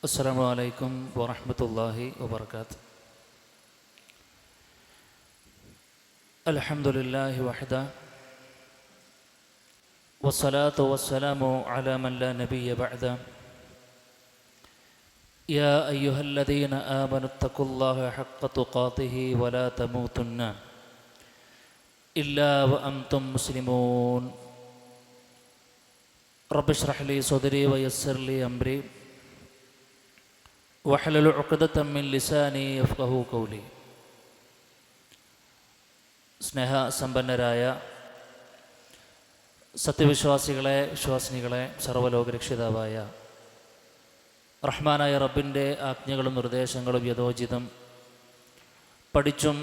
السلام عليكم ورحمة الله وبركاته. الحمد لله وحده والصلاة والسلام على من لا نبي بعده. يا أيها الذين آمنوا اتقوا الله حق تقاته ولا تموتن إلا وأنتم مسلمون. رب اشرح لي صدري ويسر لي أمري വഹ്ലുൽ ഉഖ്ദതം മിൻ ലിസാനി യഫ്ഖഹു ഖൗലി. സ്നേഹസമ്പന്നരായ സത്യവിശ്വാസികളെ, വിശ്വാസിനികളെ, സർവ്വലോകരക്ഷിതാവായ റഹ്മാനായ റബ്ബിൻ്റെ ആജ്ഞകളും നിർദ്ദേശങ്ങളും യഥോചിതം പഠിച്ചും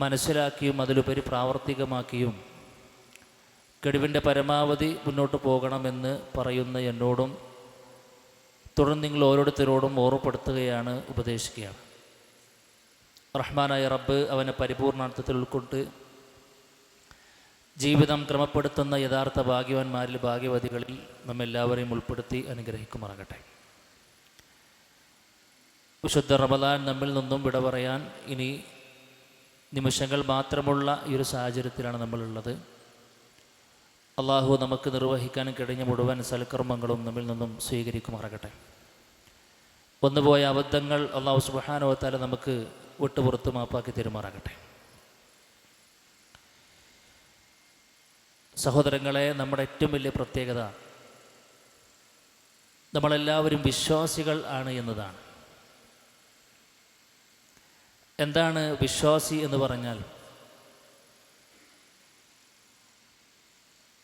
മനസ്സിലാക്കിയും അതിലുപരി പ്രാവർത്തികമാക്കിയും കഴിവിൻ്റെ പരമാവധി മുന്നോട്ട് പോകണമെന്ന് പറയുന്ന എന്നോടും തുടർന്ന് നിങ്ങൾ ഓരോരുത്തരോടും ഓർമ്മപ്പെടുത്തുകയാണ്, ഉപദേശിക്കുകയാണ്. റഹ്മാനായ റബ്ബ് അവനെ പരിപൂർണാർത്ഥത്തിൽ ഉൾക്കൊണ്ട് ജീവിതം ക്രമപ്പെടുത്തുന്ന യഥാർത്ഥ ഭാഗ്യവാന്മാരിൽ, ഭാഗ്യവതികളിൽ നമ്മെല്ലാവരെയും ഉൾപ്പെടുത്തി അനുഗ്രഹിക്കുമാറാകട്ടെ. വിശുദ്ധ റമദാൻ നമ്മിൽ നിന്നും വിട പറയാൻ ഇനി നിമിഷങ്ങൾ മാത്രമുള്ള ഈ ഒരു സാഹചര്യത്തിലാണ് നമ്മളുള്ളത്. അള്ളാഹു നമുക്ക് നിർവഹിക്കാൻ കഴിഞ്ഞ മുഴുവൻ സൽക്കർമ്മങ്ങളും നമ്മിൽ നിന്നും സ്വീകരിക്കുമാറാകട്ടെ. വന്നുപോയ അബദ്ധങ്ങൾ അള്ളാഹു സുബ്ഹാനഹു വ തആല നമുക്ക് വിട്ടുപുറത്ത് മാപ്പാക്കി തരുമാറാകട്ടെ. സഹോദരങ്ങളെ, നമ്മുടെ ഏറ്റവും വലിയ പ്രത്യേകത നമ്മളെല്ലാവരും വിശ്വാസികൾ ആണ് എന്നതാണ്. എന്താണ് വിശ്വാസി എന്ന് പറഞ്ഞാൽ?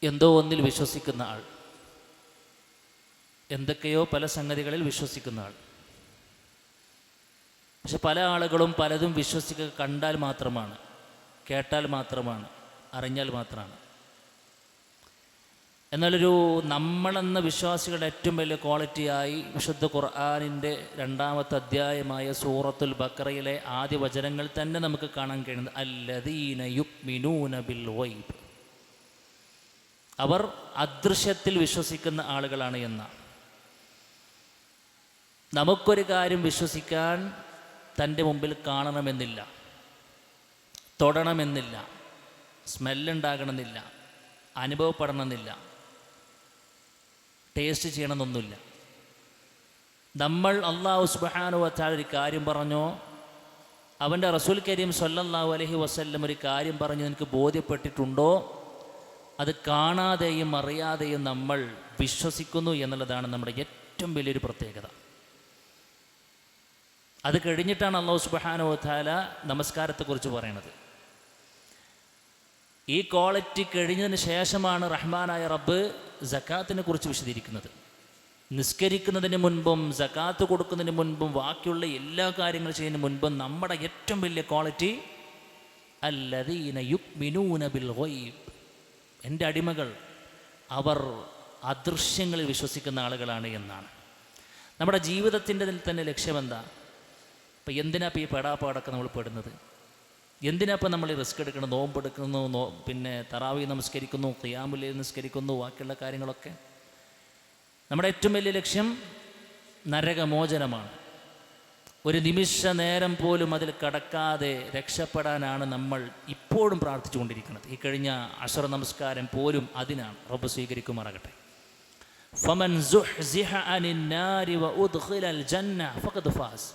എന്തോ ഒന്നിൽ വിശ്വസിക്കുന്ന ആൾ, എന്തൊക്കെയോ പല സംഗതികളിൽ വിശ്വസിക്കുന്ന ആൾ. പക്ഷെ പല ആളുകളും പലതും വിശ്വസിക്കുക കണ്ടാൽ മാത്രമാണ്, കേട്ടാൽ മാത്രമാണ്, അറിഞ്ഞാൽ മാത്രമാണ്. എന്നാലൊരു നമ്മളെന്ന വിശ്വാസികളുടെ ഏറ്റവും വലിയ ക്വാളിറ്റിയായി വിശുദ്ധ ഖുർആനിൻ്റെ 2-ാമത്തെ അധ്യായമായ സൂറത്തുൽ ബഖറയിലെ ആദ്യ വചനങ്ങൾ തന്നെ നമുക്ക് കാണാൻ കഴിയുന്നത് അല്ലദീന യുഅ്മിനൂന ബിൽ ഗൈബ്, അവർ അദൃശ്യത്തിൽ വിശ്വസിക്കുന്ന ആളുകളാണ് എന്ന. നമുക്കൊരു കാര്യം വിശ്വസിക്കാൻ തൻ്റെ മുമ്പിൽ കാണണമെന്നില്ല, തൊടണമെന്നില്ല, സ്മെല്ലുണ്ടാകണമെന്നില്ല, അനുഭവപ്പെടണമെന്നില്ല, ടേസ്റ്റ് ചെയ്യണമെന്നൊന്നുമില്ല. നമ്മൾ അല്ലാഹു സുബ്ഹാനഹു വ തആല ഒരു കാര്യം പറഞ്ഞോ, അവൻ്റെ റസൂൽ കരീം സ്വല്ലല്ലാഹു അലൈഹി വസല്ലം ഒരു കാര്യം പറഞ്ഞു നിനക്ക് ബോധ്യപ്പെട്ടിട്ടുണ്ടോ, അത് കാണാതെയും അറിയാതെയും നമ്മൾ വിശ്വസിക്കുന്നു എന്നുള്ളതാണ് നമ്മുടെ ഏറ്റവും വലിയൊരു പ്രത്യേകത. അത് കഴിഞ്ഞിട്ടാണ് അല്ലാഹു സുബ്ഹാനഹു വ തആല നമസ്കാരത്തെക്കുറിച്ച് പറയുന്നത്. ഈ ക്വാളിറ്റി കഴിഞ്ഞതിന് ശേഷമാണ് റഹ്മാനായ റബ്ബ് സക്കാത്തിനെ കുറിച്ച് വിശദീകരിക്കുന്നത്. നിസ്കരിക്കുന്നതിന് മുൻപും സക്കാത്ത് കൊടുക്കുന്നതിന് മുൻപും ബാക്കിയുള്ള എല്ലാ കാര്യങ്ങളും ചെയ്യുന്നതിന് മുൻപും നമ്മുടെ ഏറ്റവും വലിയ ക്വാളിറ്റി അല്ലദീന യുഅ്മിനൂന ബിൽ ഗൈബ്, എൻ്റെ അടിമകൾ അവർ അദൃശ്യങ്ങളിൽ വിശ്വസിക്കുന്ന ആളുകളാണ് എന്നാണ്. നമ്മുടെ ജീവിതത്തിൻ്റെ തന്നെ ലക്ഷ്യമെന്താ? ഇപ്പം എന്തിനാ ഇപ്പോൾ ഈ പെടാപ്പാടൊക്കെ നമ്മൾ പെടുന്നത്? എന്തിനാ ഇപ്പം നമ്മൾ റിസ്ക് എടുക്കണം? നോമ്പെടുക്കുന്നു, പിന്നെ തറാവീഹ് നമസ്കരിക്കുന്നു, ഖിയാമുൽ ലൈൽ നിസ്കരിക്കുന്നു, ബാക്കിയുള്ള കാര്യങ്ങളൊക്കെ. നമ്മുടെ ഏറ്റവും വലിയ ലക്ഷ്യം നരകമോചനമാണ്. ഒരു നിമിഷ നേരം പോലും അതിൽ കടക്കാതെ രക്ഷപ്പെടാനാണ് നമ്മൾ ഇപ്പോഴും പ്രാർത്ഥിച്ചുകൊണ്ടിരിക്കുന്നത്. ഈ കഴിഞ്ഞ അശർ നമസ്കാരം പോലും അതിനാണ്. റബ്ബ് സ്വീകരിക്കുമാറാകട്ടെ. ഫമൻ സുഹ്സിഹ അനിൻ നാരി വഉദ്ഖിലൽ ജന്ന ഫഖദ് ഫാസ്.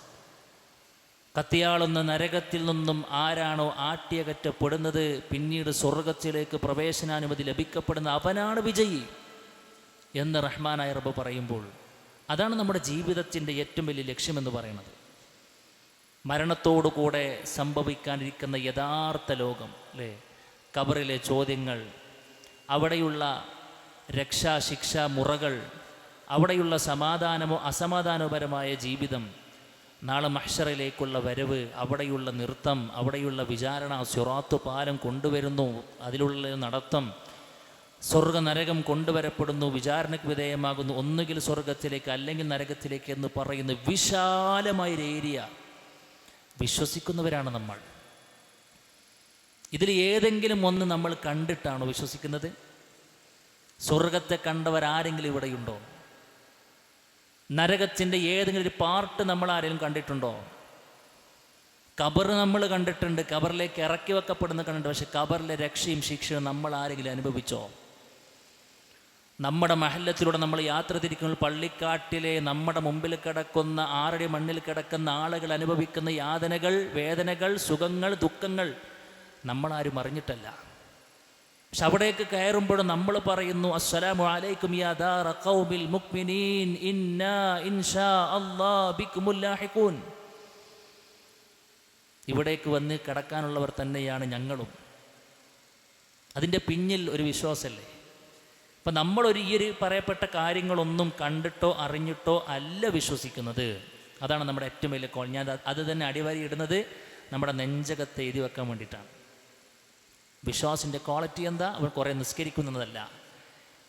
കത്തിയാളുന്ന നരകത്തിൽ നിന്നും ആരാണോ ആട്ടിയകറ്റപ്പെടുന്നത്, പിന്നീട് സ്വർഗത്തിലേക്ക് പ്രവേശനാനുമതി ലഭിക്കപ്പെടുന്ന അവനാണ് വിജയി എന്ന് റഹ്മാനായ റബ്ബ് പറയുമ്പോൾ അതാണ് നമ്മുടെ ജീവിതത്തിൻ്റെ ഏറ്റവും വലിയ ലക്ഷ്യമെന്ന് പറയുന്നത്. മരണത്തോടുകൂടെ സംഭവിക്കാനിരിക്കുന്ന യഥാർത്ഥ ലോകം, അല്ലേ? ഖബറിലെ ചോദ്യങ്ങൾ, അവിടെയുള്ള രക്ഷാശിക്ഷാ മുറകൾ, അവിടെയുള്ള സമാധാനമോ അസമാധാനപരമായ ജീവിതം, നാളെ മഹ്ശറിലേക്കുള്ള വരവ്, അവിടെയുള്ള നൃത്തം, അവിടെയുള്ള വിചാരണ, സിറാത്ത് പാലം കൊണ്ടുവരുന്നു, അതിലുള്ള നടത്തം, സ്വർഗ നരകം കൊണ്ടുവരപ്പെടുന്നു, വിചാരണയ്ക്ക് വിധേയമാകുന്നു, ഒന്നുകിൽ സ്വർഗത്തിലേക്ക് അല്ലെങ്കിൽ നരകത്തിലേക്ക് എന്ന് പറയുന്ന വിശാലമായൊരു ഏരിയ വിശ്വസിക്കുന്നവരാണ് നമ്മൾ. ഇതിൽ ഏതെങ്കിലും ഒന്ന് നമ്മൾ കണ്ടിട്ടാണോ വിശ്വസിക്കുന്നത്? സ്വർഗത്തെ കണ്ടവരാരെങ്കിലും ഇവിടെയുണ്ടോ? നരകത്തിൻ്റെ ഏതെങ്കിലും ഒരു പാർട്ട് നമ്മൾ ആരെങ്കിലും കണ്ടിട്ടുണ്ടോ? ഖബർ നമ്മൾ കണ്ടിട്ടുണ്ട്, ഖബറിലേക്ക് ഇറക്കി വെക്കപ്പെടുന്ന കണ്ടിട്ടുണ്ട്. പക്ഷെ ഖബറിലെ രക്ഷയും ശിക്ഷയും നമ്മൾ ആരെങ്കിലും അനുഭവിച്ചോ? നമ്മുടെ മഹല്ലത്തിലൂടെ നമ്മൾ യാത്ര തിരിക്കുന്ന പള്ളിക്കാട്ടിലെ നമ്മുടെ മുമ്പിൽ കിടക്കുന്ന 6 അടി മണ്ണിൽ കിടക്കുന്ന ആളുകൾ അനുഭവിക്കുന്ന യാതനകൾ, വേദനകൾ, സുഖങ്ങൾ, ദുഃഖങ്ങൾ നമ്മളാരും അറിഞ്ഞിട്ടല്ല. പക്ഷെ അവിടേക്ക് കയറുമ്പോൾ നമ്മൾ പറയുന്നു, അസ്സലാമു അലൈക്കും യാ ദാറ ഖൗമിൽ മുഅ്മിനീൻ ഇന്നാ ഇൻഷാ അല്ലാഹ് ബികുമുൽ ലാഹിഖൂൻ. ഇവിടേക്ക് വന്ന് കിടക്കാനുള്ളവർ തന്നെയാണ് ഞങ്ങളും. അതിൻ്റെ പിന്നിൽ ഒരു വിശ്വാസമല്ലേ? അപ്പം നമ്മളൊരു ഈ ഒരു പറയപ്പെട്ട കാര്യങ്ങളൊന്നും കണ്ടിട്ടോ അറിഞ്ഞിട്ടോ അല്ല വിശ്വസിക്കുന്നത്. അതാണ് നമ്മുടെ ഏറ്റവും വലിയ കോൾ. ഞാൻ അത് തന്നെ അടിവരി ഇടുന്നത് നമ്മുടെ നെഞ്ചകത്ത് എഴുതി വെക്കാൻ വേണ്ടിയിട്ടാണ്. വിശ്വാസിൻ്റെ ക്വാളിറ്റി എന്താ? അവൻ കുറേ നിസ്കരിക്കുന്നതല്ല,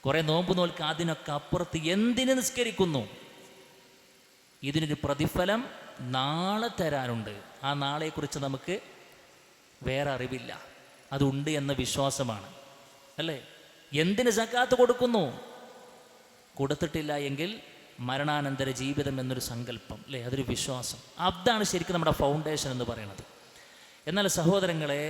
കുറേ നോമ്പ് നോൽക്കുക, അതിനൊക്കെ അപ്പുറത്ത് എന്തിന് നിസ്കരിക്കുന്നു? ഇതിനൊരു പ്രതിഫലം നാളെ തരാനുണ്ട്. ആ നാളെക്കുറിച്ച് നമുക്ക് വേറെ അറിവില്ല, അതുണ്ട് എന്ന വിശ്വാസമാണ്, അല്ലേ? എന്തിന് സക്കാത്ത് കൊടുക്കുന്നു? കൊടുത്തിട്ടില്ല എങ്കിൽ മരണാനന്തര ജീവിതം എന്നൊരു സങ്കല്പം, അല്ലേ? അതൊരു വിശ്വാസം. അതാണ് ശരിക്കും നമ്മുടെ ഫൗണ്ടേഷൻ എന്ന് പറയുന്നത്. എന്നാൽ സഹോദരങ്ങളെ,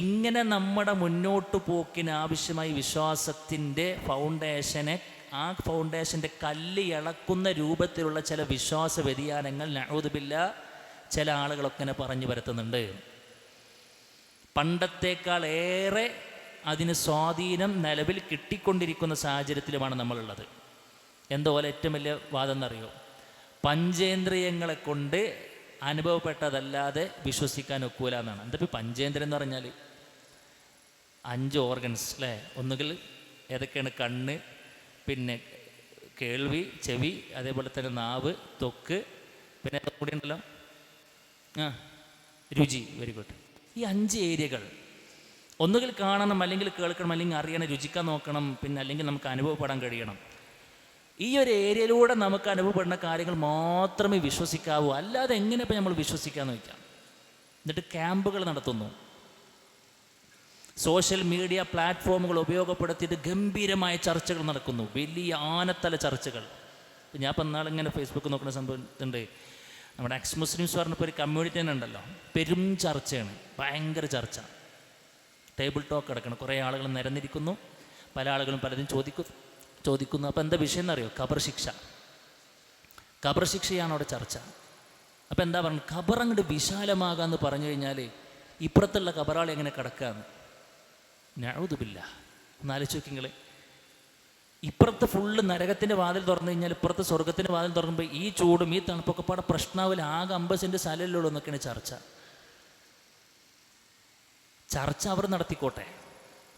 ഇങ്ങനെ നമ്മുടെ മുന്നോട്ട് പോക്കിന് ആവശ്യമായി വിശ്വാസത്തിൻ്റെ ഫൗണ്ടേഷനെ, ആ ഫൗണ്ടേഷൻ്റെ കല്ല് ഇളക്കുന്ന രൂപത്തിലുള്ള ചില വിശ്വാസ വ്യതിയാനങ്ങൾ നഊദു ബില്ലാഹ് ചില ആളുകളൊക്കെ പറഞ്ഞു വരുത്തുന്നുണ്ട്. പണ്ടത്തേക്കാൾ ഏറെ അതിന് സ്വാധീനം നിലവിൽ കിട്ടിക്കൊണ്ടിരിക്കുന്ന സാഹചര്യത്തിലുമാണ് നമ്മളുള്ളത്. എന്തോ പോലെ ഏറ്റവും വലിയ വാദം എന്നറിയോ? പഞ്ചേന്ദ്രിയങ്ങളെ കൊണ്ട് അനുഭവപ്പെട്ടതല്ലാതെ വിശ്വസിക്കാൻ ഒക്കൂല എന്നാണ്. എന്താ ഇപ്പോൾ പഞ്ചേന്ദ്രിയം എന്ന് പറഞ്ഞാൽ? 5 ഓർഗൻസ്, അല്ലേ? ഒന്നുകിൽ ഏതൊക്കെയാണ്? കണ്ണ്, പിന്നെ കേൾവി, ചെവി, അതേപോലെ തന്നെ നാവ്, ത്വക്ക്, പിന്നെ കൂടി ഉണ്ടല്ലോ രുചി. Very good. ഈ 5 ഏരിയകൾ ഒന്നുകിൽ കാണണം, അല്ലെങ്കിൽ കേൾക്കണം, അല്ലെങ്കിൽ അറിയണം, രുചിക്കാൻ നോക്കണം, പിന്നെ അല്ലെങ്കിൽ നമുക്ക് അനുഭവപ്പെടാൻ കഴിയണം. ഈ ഒരു ഏരിയയിലൂടെ നമുക്ക് അനുഭവപ്പെടുന്ന കാര്യങ്ങൾ മാത്രമേ വിശ്വസിക്കാവൂ. അല്ലാതെ എങ്ങനെ ഇപ്പം നമ്മൾ വിശ്വസിക്കാമെന്ന് വയ്ക്കാം. എന്നിട്ട് ക്യാമ്പുകൾ നടത്തുന്നു, സോഷ്യൽ മീഡിയ പ്ലാറ്റ്ഫോമുകൾ ഉപയോഗപ്പെടുത്തിയിട്ട് ഗംഭീരമായ ചർച്ചകൾ നടക്കുന്നു, വലിയ ആനത്തല ചർച്ചകൾ. ഞാൻ ഇപ്പം ഇങ്ങനെ ഫേസ്ബുക്ക് നോക്കുന്ന സംഭവമുണ്ട്. നമ്മുടെ എക്സ് മുസ്ലിംസ് പറഞ്ഞപ്പോൾ ഒരു കമ്മ്യൂണിറ്റി തന്നെ ഉണ്ടല്ലോ, പെരും ചർച്ചയാണ്, ഭയങ്കര ചർച്ച, ടേബിൾ ടോക്ക് കിടക്കണം, കുറേ ആളുകൾ നിരന്നിരിക്കുന്നു, പല ആളുകളും പലതും ചോദിക്കുന്നു. അപ്പോൾ എന്താ വിഷയം എന്നറിയോ? ഖബർ ശിക്ഷ. ഖബർ ശിക്ഷയാണ് അവിടെ ചർച്ച. അപ്പോൾ എന്താ പറയുന്നത്? ഖബർ അങ്ങോട്ട് വിശാലമാകാമെന്ന് പറഞ്ഞു കഴിഞ്ഞാൽ ഇപ്പുറത്തുള്ള ഖബറാളി എങ്ങനെ കിടക്കാമെന്ന്. നഊദു ബില്ലാഹ്. ഒന്ന് ആലോചിച്ച് നോക്കി നിങ്ങൾ. ഇപ്പുറത്ത് ഫുള്ള് നരകത്തിൻ്റെ വാതിൽ തുറന്നു കഴിഞ്ഞാൽ ഇപ്പുറത്ത് സ്വർഗത്തിൻ്റെ വാതിൽ തുറക്കുമ്പോൾ ഈ ചൂടും ഈ തണുപ്പൊക്കെ പാടെ പ്രശ്നമാവില്ല. ആകെ 50 സെൻറ്റ് സ്ഥലമല്ലുള്ളൂ എന്നൊക്കെയാണ് ചർച്ച അവർ നടത്തിക്കോട്ടെ.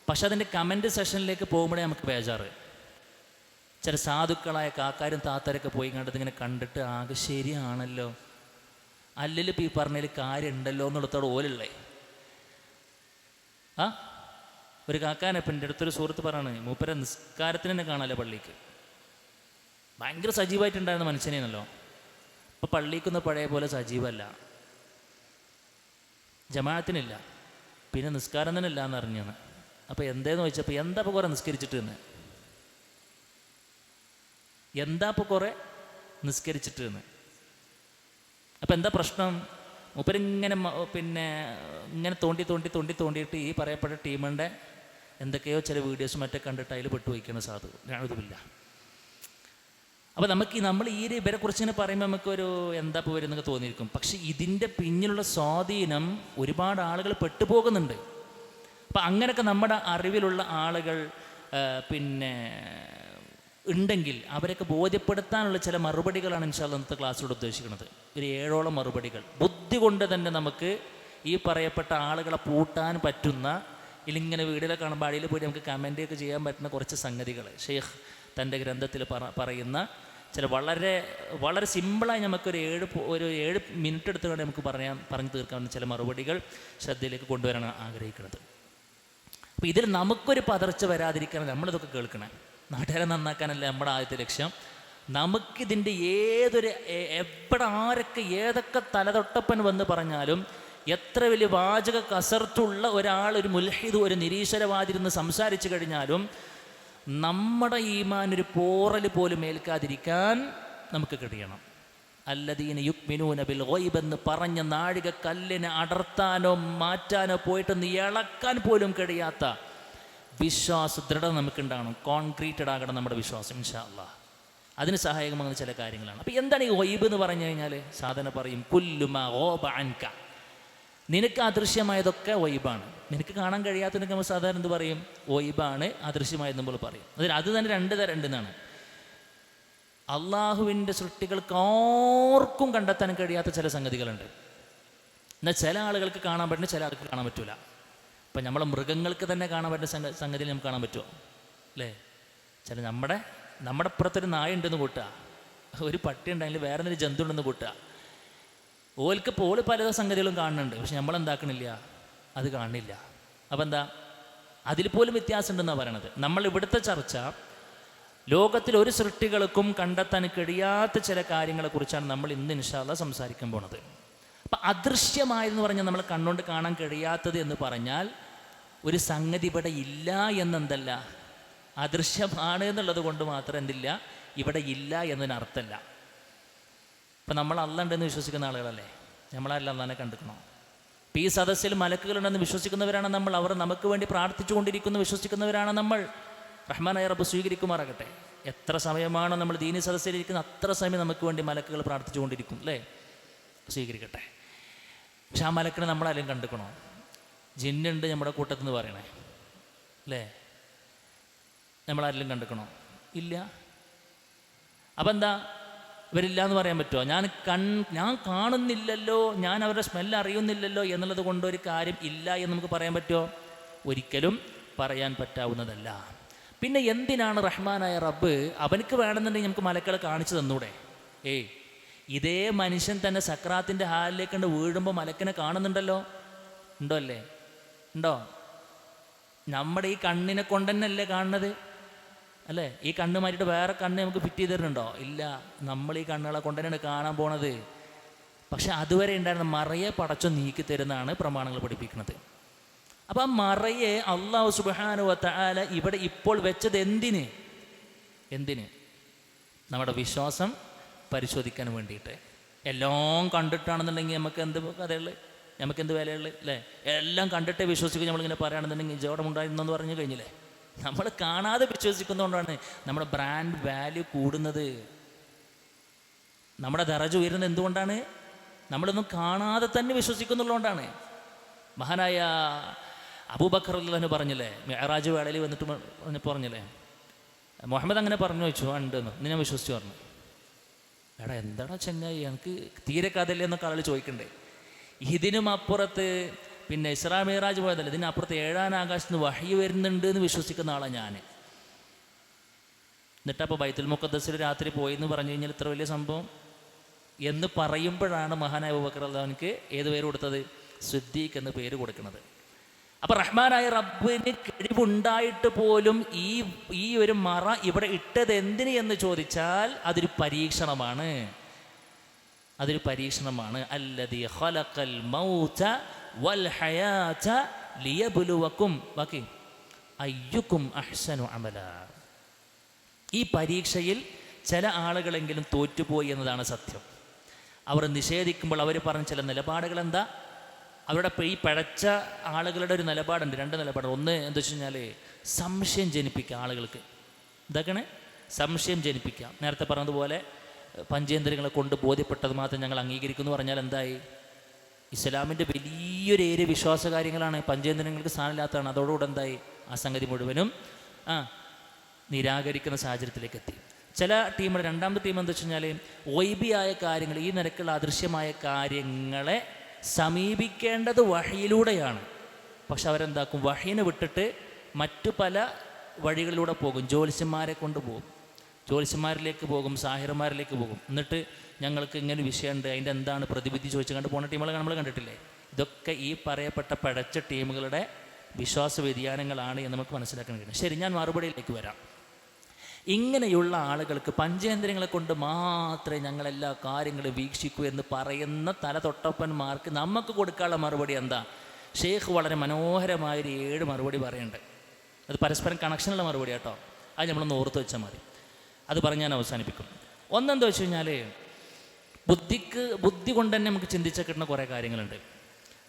പക്ഷെ അതിൻ്റെ കമൻറ്റ് സെഷനിലേക്ക് പോകുമ്പോഴേ നമുക്ക് ബേജാറ്. ചില സാധുക്കളായ കാക്കാരും താത്താരൊക്കെ പോയി കണ്ടത് ഇങ്ങനെ കണ്ടിട്ട് ആകെ ശരിയാണല്ലോ, അല്ലെങ്കിൽ ഇപ്പോൾ ഈ പറഞ്ഞതിൽ കാര്യം ഉണ്ടല്ലോ എന്നുള്ളത്തോടെ ഓലുള്ളേ. ഒരു കാക്കാനെ ഇപ്പം എൻ്റെ അടുത്തൊരു സുഹൃത്ത് പറയാണ്, മൂപ്പരെ നിസ്കാരത്തിന് തന്നെ കാണാമല്ലോ പള്ളിക്ക്. ഭയങ്കര സജീവമായിട്ടുണ്ടായിരുന്ന മനുഷ്യനെയാണല്ലോ, അപ്പോൾ പള്ളിക്കൊന്നും പഴയ പോലെ സജീവമല്ല, ജമാഅത്തിനില്ല, പിന്നെ നിസ്കാരം തന്നെ ഇല്ല എന്ന് അറിഞ്ഞാണ്. അപ്പോൾ എന്തേന്ന് ചോദിച്ചപ്പോൾ എന്താ ഇപ്പോൾ കുറേ നിസ്കരിച്ചിട്ട് എന്ന്, എന്താ ഇപ്പോൾ കുറേ നിസ്കരിച്ചിട്ട് എന്ന്. അപ്പോൾ എന്താ പ്രശ്നം? മൂപ്പരിങ്ങനെ പിന്നെ ഇങ്ങനെ തോണ്ടിയിട്ട് ഈ പറയപ്പെട്ട ടീമിൻ്റെ എന്തൊക്കെയോ ചില വീഡിയോസ് മറ്റേ കണ്ടിട്ട് അതിൽ പെട്ടുപോയിക്കുന്ന സാധു. ഞാനിതുമില്ല. അപ്പോൾ നമ്മൾ ഈ ഇവരെ കുറിച്ച് ഇങ്ങനെ പറയുമ്പോൾ നമുക്കൊരു എന്താ ഇപ്പോൾ വരുന്നൊക്കെ തോന്നിയിരിക്കും. പക്ഷെ ഇതിൻ്റെ പിന്നിലുള്ള സ്വാധീനം ഒരുപാട് ആളുകൾ പെട്ടുപോകുന്നുണ്ട്. അപ്പം അങ്ങനെയൊക്കെ നമ്മുടെ അറിവിലുള്ള ആളുകൾ പിന്നെ ഉണ്ടെങ്കിൽ അവരൊക്കെ ബോധ്യപ്പെടുത്താനുള്ള ചില മറുപടികളാണ് ഇൻഷാ അല്ലാഹ് ഇന്നത്തെ ക്ലാസ്സിലൂടെ ഉദ്ദേശിക്കുന്നത്. ഒരു 7ഓളം മറുപടികൾ ബുദ്ധി കൊണ്ട് തന്നെ നമുക്ക് ഈ പറയപ്പെട്ട ആളുകളെ പൂട്ടാൻ പറ്റുന്ന, ഇങ്ങനെ വീഡിയോയിൽ കാണുമ്പോൾ അടിയിൽ പോയി നമുക്ക് കമൻ്റൊക്കെ ചെയ്യാൻ പറ്റുന്ന കുറച്ച് സംഗതികൾ ഷെയ്ഖ് തൻ്റെ ഗ്രന്ഥത്തിൽ പറയുന്ന ചില വളരെ വളരെ സിമ്പിളായി നമുക്കൊരു 7 മിനിറ്റ് എടുത്തുകൊണ്ട് നമുക്ക് പറഞ്ഞു തീർക്കാവുന്ന ചില മറുപടികൾ ശ്രദ്ധയിലേക്ക് കൊണ്ടുവരാൻ ആഗ്രഹിക്കുന്നത്. അപ്പോൾ ഇതിൽ നമുക്കൊരു പതർച്ച വരാതിരിക്കാൻ നമ്മളിതൊക്കെ കേൾക്കണേ. നാട്ടുകാരെ നന്നാക്കാനല്ല നമ്മുടെ ആദ്യത്തെ ലക്ഷ്യം. നമുക്കിതിൻ്റെ എവിടെ ആരൊക്കെ ഏതൊക്കെ തലതൊട്ടപ്പൻ വന്ന് പറഞ്ഞാലും, എത്ര വലിയ വാചക കസർത്തുള്ള ഒരാൾ, ഒരു മുൽഹിദ്, ഒരു നിരീശ്വരവാദിരുന്ന് സംസാരിച്ചു കഴിഞ്ഞാലും നമ്മുടെ ഈമാനൊരു പോറൽ പോലും ഏൽക്കാതിരിക്കാൻ നമുക്ക് കഴിയണം. അല്ലദീന യുക്മിനൂന ബിൽ ഗൈബ് എന്ന് പറഞ്ഞ നാഴിക കല്ലിനെ അടർത്താനോ മാറ്റാനോ പോയിട്ട് ഇളക്കാൻ പോലും കഴിയാത്ത വിശ്വാസ ദൃഢത നമുക്കുണ്ടാകണം. കോൺക്രീറ്റഡ് ആകണം നമ്മുടെ വിശ്വാസം ഇൻഷാ അല്ലാഹ്. അതിന് സഹായകമാകുന്ന ചില കാര്യങ്ങളാണ്. അപ്പോൾ എന്താണ് ഈ ഗൈബ് എന്ന് പറഞ്ഞു കഴിഞ്ഞാൽ സാധാരണ പറയും കുല്ലു മാ ഗാബ അൻക, നിനക്ക് അദൃശ്യമായതൊക്കെ ഗൈബാണ്. നിനക്ക് കാണാൻ കഴിയാത്തതിനൊക്കെ നമ്മൾ സാധാരണ എന്ത് പറയും? ഗൈബാണ്, അദൃശ്യമായത് നമ്മൾ പറയും. അത് തന്നെ രണ്ട് തരം ഉണ്ടെന്നാണ്. അള്ളാഹുവിൻ്റെ സൃഷ്ടികൾക്ക് ആർക്കും കണ്ടെത്താൻ കഴിയാത്ത ചില സംഗതികളുണ്ട്. എന്നാൽ ചില ആളുകൾക്ക് കാണാൻ പറ്റുന്ന, ചില ആൾക്ക് കാണാൻ പറ്റില്ല. ഇപ്പം നമ്മളെ മൃഗങ്ങൾക്ക് തന്നെ കാണാൻ പറ്റുന്ന സംഗതിയിൽ നമുക്ക് കാണാൻ പറ്റുമോ? അല്ലേ? ചില നമ്മുടെ അപ്പുറത്തൊരു നായ ഉണ്ടെന്ന് കൂട്ടുക, ഒരു പട്ടി ഉണ്ടെങ്കിൽ വേറെ എന്തെങ്കിലും ജന്തു ഉണ്ടെന്ന് കൂട്ടുക. ഓല് പല സംഗതികളും കാണുന്നുണ്ട്, പക്ഷെ നമ്മളെന്താക്കണില്ല, അത് കാണില്ല. അപ്പം എന്താ, അതിൽ പോലും വ്യത്യാസം ഉണ്ടെന്നാണ് പറയണത്. നമ്മൾ ഇവിടുത്തെ ചർച്ച ലോകത്തിൽ ഒരു സൃഷ്ടികൾക്കും കണ്ടെത്താൻ കഴിയാത്ത ചില കാര്യങ്ങളെക്കുറിച്ചാണ് നമ്മൾ ഇന്ന് ഇൻഷാ അല്ലാഹ് സംസാരിക്കാൻ പോണത്. അപ്പം അദൃശ്യമായെന്ന് പറഞ്ഞാൽ നമ്മൾ കണ്ണുകൊണ്ട് കാണാൻ കഴിയാത്തത് എന്ന് പറഞ്ഞാൽ ഒരു സംഗതി ഇവിടെ ഇല്ല എന്നെന്തല്ല, അദൃശ്യമാണ് എന്നുള്ളത് കൊണ്ട് മാത്രം എന്തില്ല, ഇവിടെ ഇല്ല എന്നതിനർത്ഥമല്ല. ഇപ്പം നമ്മൾ അല്ലാഹ് ഉണ്ടെന്ന് വിശ്വസിക്കുന്ന ആളുകളല്ലേ, നമ്മളെല്ലാം അല്ലാഹനെ കണ്ടിരിക്കണോ? ഇപ്പം ഈ സദസ്സിൽ മലക്കുകളുണ്ടെന്ന് വിശ്വസിക്കുന്നവരാണ് നമ്മൾ. അവർ നമുക്ക് വേണ്ടി പ്രാർത്ഥിച്ചു കൊണ്ടിരിക്കുന്നു വിശ്വസിക്കുന്നവരാണ് നമ്മൾ. റഹ്മാനായ റബ്ബ് സ്വീകരിക്കുമാറാകട്ടെ. എത്ര സമയമാണ് നമ്മൾ ദീനി സദസ്സിലിരിക്കുന്നത്, അത്ര സമയം നമുക്ക് വേണ്ടി മലക്കുകൾ പ്രാർത്ഥിച്ചു കൊണ്ടിരിക്കും, അല്ലേ? സ്വീകരിക്കട്ടെ. പക്ഷെ ആ മലക്കിനെ നമ്മളാരും കണ്ടിക്കണോ? ജിന്നുണ്ട് നമ്മുടെ കൂട്ടത്തിൽ നിന്ന് പറയണേ, അല്ലേ? നമ്മളാരെങ്കിലും കണ്ടിക്കണോ? ഇല്ല. അപ്പം എന്താ, ഇവരില്ല എന്ന് പറയാൻ പറ്റുമോ? ഞാൻ കാണുന്നില്ലല്ലോ, ഞാൻ അവരുടെ സ്മെല്ല് അറിയുന്നില്ലല്ലോ എന്നുള്ളത് കൊണ്ട് ഒരു കാര്യം ഇല്ല എന്ന് നമുക്ക് പറയാൻ പറ്റുമോ? ഒരിക്കലും പറയാൻ പറ്റാവുന്നതല്ല. പിന്നെ എന്തിനാണ് റഹ്മാനായ റബ്ബ്, അവനക്ക് വേണമെന്നുണ്ടെങ്കിൽ നമുക്ക് മലക്കളെ കാണിച്ചു തന്നൂടെ? ഇതേ മനുഷ്യൻ തന്നെ സക്രാത്തിൻ്റെ ഹാലിലേക്ക് കണ്ട് വീഴുമ്പോൾ മലക്കിനെ കാണുന്നുണ്ടല്ലോ. ഉണ്ടോ? അല്ലേ? ഉണ്ടോ? നമ്മുടെ ഈ കണ്ണിനെ കൊണ്ട് തന്നെയല്ലേ കാണുന്നത്, അല്ലേ? ഈ കണ്ണ് മാറ്റിയിട്ട് വേറെ കണ്ണ് നമുക്ക് ഫിറ്റ് ചെയ്ത് തരുന്നുണ്ടോ? ഇല്ല. നമ്മൾ ഈ കണ്ണുകളെ കൊണ്ട് തന്നെയാണ് കാണാൻ പോണത്. പക്ഷെ അതുവരെ ഉണ്ടായിരുന്ന മറയെ പടച്ചു നീക്കി തരുന്നതാണ് പ്രമാണങ്ങൾ പഠിപ്പിക്കുന്നത്. അപ്പം ആ മറയെ അല്ലാഹു സുബ്ഹാനഹു വ തആല ഇവിടെ ഇപ്പോൾ വെച്ചത് എന്തിന്? നമ്മുടെ വിശ്വാസം പരിശോധിക്കാൻ വേണ്ടിയിട്ട്. എല്ലാം കണ്ടിട്ടാണെന്നുണ്ടെങ്കിൽ നമുക്ക് എന്ത് കഥയുള്ളത്, നമുക്ക് എന്ത് വിലയുള്ളത്, അല്ലേ? എല്ലാം കണ്ടിട്ടേ വിശ്വസിക്കും. നമ്മളിങ്ങനെ പറയുകയാണെന്നുണ്ടെങ്കിൽ ജോടം ഉണ്ടായിരുന്നെന്ന് പറഞ്ഞു കഴിഞ്ഞില്ലേ? നമ്മൾ കാണാതെ വിശ്വസിക്കുന്നതുകൊണ്ടാണ് നമ്മുടെ ബ്രാൻഡ് വാല്യൂ കൂടുന്നത്, നമ്മുടെ ദറജ ഉയരുന്നത്. എന്തുകൊണ്ടാണ്? നമ്മളൊന്നും കാണാതെ തന്നെ വിശ്വസിക്കുന്നുള്ളതുകൊണ്ടാണ്. മഹാനായ അബൂബക്കർ റളിയല്ലാഹു പറഞ്ഞില്ലേ, മിഅ്റാജ് വേളയിൽ വന്നിട്ട് പറഞ്ഞില്ലേ, മുഹമ്മദ് അങ്ങനെ പറഞ്ഞു വെച്ചു ഉണ്ടെന്ന്, ഞാൻ വിശ്വസിച്ചു പറഞ്ഞു. എടാ എന്താടാ ചെങ്ങായി, എനിക്ക് തീരെ കഥയില്ലേ എന്നൊക്കെ ആളുകൾ ചോദിക്കണ്ടേ? ഇതിനും അപ്പുറത്ത് പിന്നെ ഇസ്രാ മിഅ്റാജ് പോയതല്ല, ഇതിനപ്പുറത്ത് 7-ാം ആകാശത്ത് നിന്ന് വഹ്യ് വരുന്നുണ്ട് എന്ന് വിശ്വസിക്കുന്ന ആളാണ് ഞാൻ. എന്നിട്ടപ്പോൾ ബൈത്തുൽ മുഖദ്ദസിൽ രാത്രി പോയി എന്ന് പറഞ്ഞു കഴിഞ്ഞാൽ ഇത്ര വലിയ സംഭവം എന്ന് പറയുമ്പോഴാണ് മഹാനായ അബൂബക്കർ റളിയല്ലാഹുവിന് ഏത് പേര് കൊടുത്തത്? സിദ്ദീഖ് എന്ന് പേര് കൊടുക്കുന്നത്. അപ്പം റഹ്മാനായ റബ്ബിന് കഴിവുണ്ടായിട്ട് പോലും ഈ ഒരു മറ ഇവിടെ ഇട്ടത് എന്തിന് എന്ന് ചോദിച്ചാൽ അതൊരു പരീക്ഷണമാണ്. അല്ലദീ ഖലഖൽ മൗത വൽ ഹയാത ലിയബ്ലുവക്കും ബാക്കി അയ്യുക്കും അഹ്സനു അമല. ഈ പരീക്ഷയിൽ ചില ആളുകളെങ്കിലും തോറ്റുപോയി എന്നതാണ് സത്യം. അവർ നിഷേധിക്കുമ്പോൾ അവർ പറഞ്ഞ ചില നിലപാടുകൾ എന്താ? അവരുടെ ഈ പഴച്ച ആളുകളുടെ ഒരു നിലപാടുണ്ട്, 2 നിലപാട്. ഒന്ന് എന്താ വെച്ച് കഴിഞ്ഞാൽ സംശയം ജനിപ്പിക്കുക ആളുകൾക്ക്. ഇതൊക്കെയാണ് സംശയം ജനിപ്പിക്കുക. നേരത്തെ പറഞ്ഞതുപോലെ പഞ്ചേന്ദ്രിയങ്ങളെ കൊണ്ട് ബോധ്യപ്പെട്ടത് മാത്രം ഞങ്ങൾ അംഗീകരിക്കുന്നു പറഞ്ഞാൽ എന്തായി? ഇസ്ലാമിൻ്റെ വലിയൊരു ഏരിയ വിശ്വാസ കാര്യങ്ങളാണ്, പഞ്ചേന്ദ്രിയങ്ങൾക്ക് സ്ഥാനമില്ലാത്തതാണ്. അതോടുകൂടെ എന്തായി? ആ സംഗതി മുഴുവനും നിരാകരിക്കുന്ന സാഹചര്യത്തിലേക്ക് എത്തി. ചില ടീമുടെ രണ്ടാമത്തെ ടീം എന്താ വെച്ച് കഴിഞ്ഞാൽ ഗൈബിയായ കാര്യങ്ങൾ, ഈ നിരക്കുള്ള അദൃശ്യമായ കാര്യങ്ങളെ സമീപിക്കേണ്ടത് വഹയിലൂടെയാണ്. പക്ഷെ അവരെന്താക്കും? വഹയിനെ വിട്ടിട്ട് മറ്റു പല വഴികളിലൂടെ പോകും. ജ്യോത്സ്യന്മാരെ കൊണ്ട് പോകും, ജ്യോത്സ്യന്മാരിലേക്ക് പോകും, സാഹിറന്മാരിലേക്ക് പോകും. എന്നിട്ട് ഞങ്ങൾക്ക് ഇങ്ങനെ വിഷയമുണ്ട്, അതിൻ്റെ എന്താണ് പ്രതിവിധി ചോദിച്ചു കണ്ട് പോകുന്ന ടീമുകളെ നമ്മൾ കണ്ടിട്ടില്ലേ? ഇതൊക്കെ ഈ പറയപ്പെട്ട പഴച്ച ടീമുകളുടെ വിശ്വാസ വ്യതിയാനങ്ങളാണ് എന്ന് നമുക്ക് മനസ്സിലാക്കാൻ കഴിയും. ശരി, ഞാൻ മറുപടിയിലേക്ക് വരാം. ഇങ്ങനെയുള്ള ആളുകൾക്ക് പഞ്ചേന്ദ്രിയങ്ങളെ കൊണ്ട് മാത്രമേ ഞങ്ങളെല്ലാ കാര്യങ്ങളും വീക്ഷിക്കൂ എന്ന് പറയുന്ന തല തൊട്ടപ്പന്മാർക്ക് നമുക്ക് കൊടുക്കാനുള്ള മറുപടി എന്താ? ഷെയ്ഖ് വളരെ മനോഹരമായൊരു 7 മറുപടി പറയുന്നുണ്ട്. അത് പരസ്പരം കണക്ഷനുള്ള മറുപടി കേട്ടോ. അത് നമ്മളൊന്ന് ഓർത്ത് വെച്ചാൽ മതി. അത് പറഞ്ഞ് ഞാൻ അവസാനിപ്പിക്കും. ഒന്നെന്താ വെച്ച് കഴിഞ്ഞാൽ, ബുദ്ധി കൊണ്ട് തന്നെ നമുക്ക് ചിന്തിച്ചാൽ കിട്ടുന്ന കുറേ കാര്യങ്ങളുണ്ട്.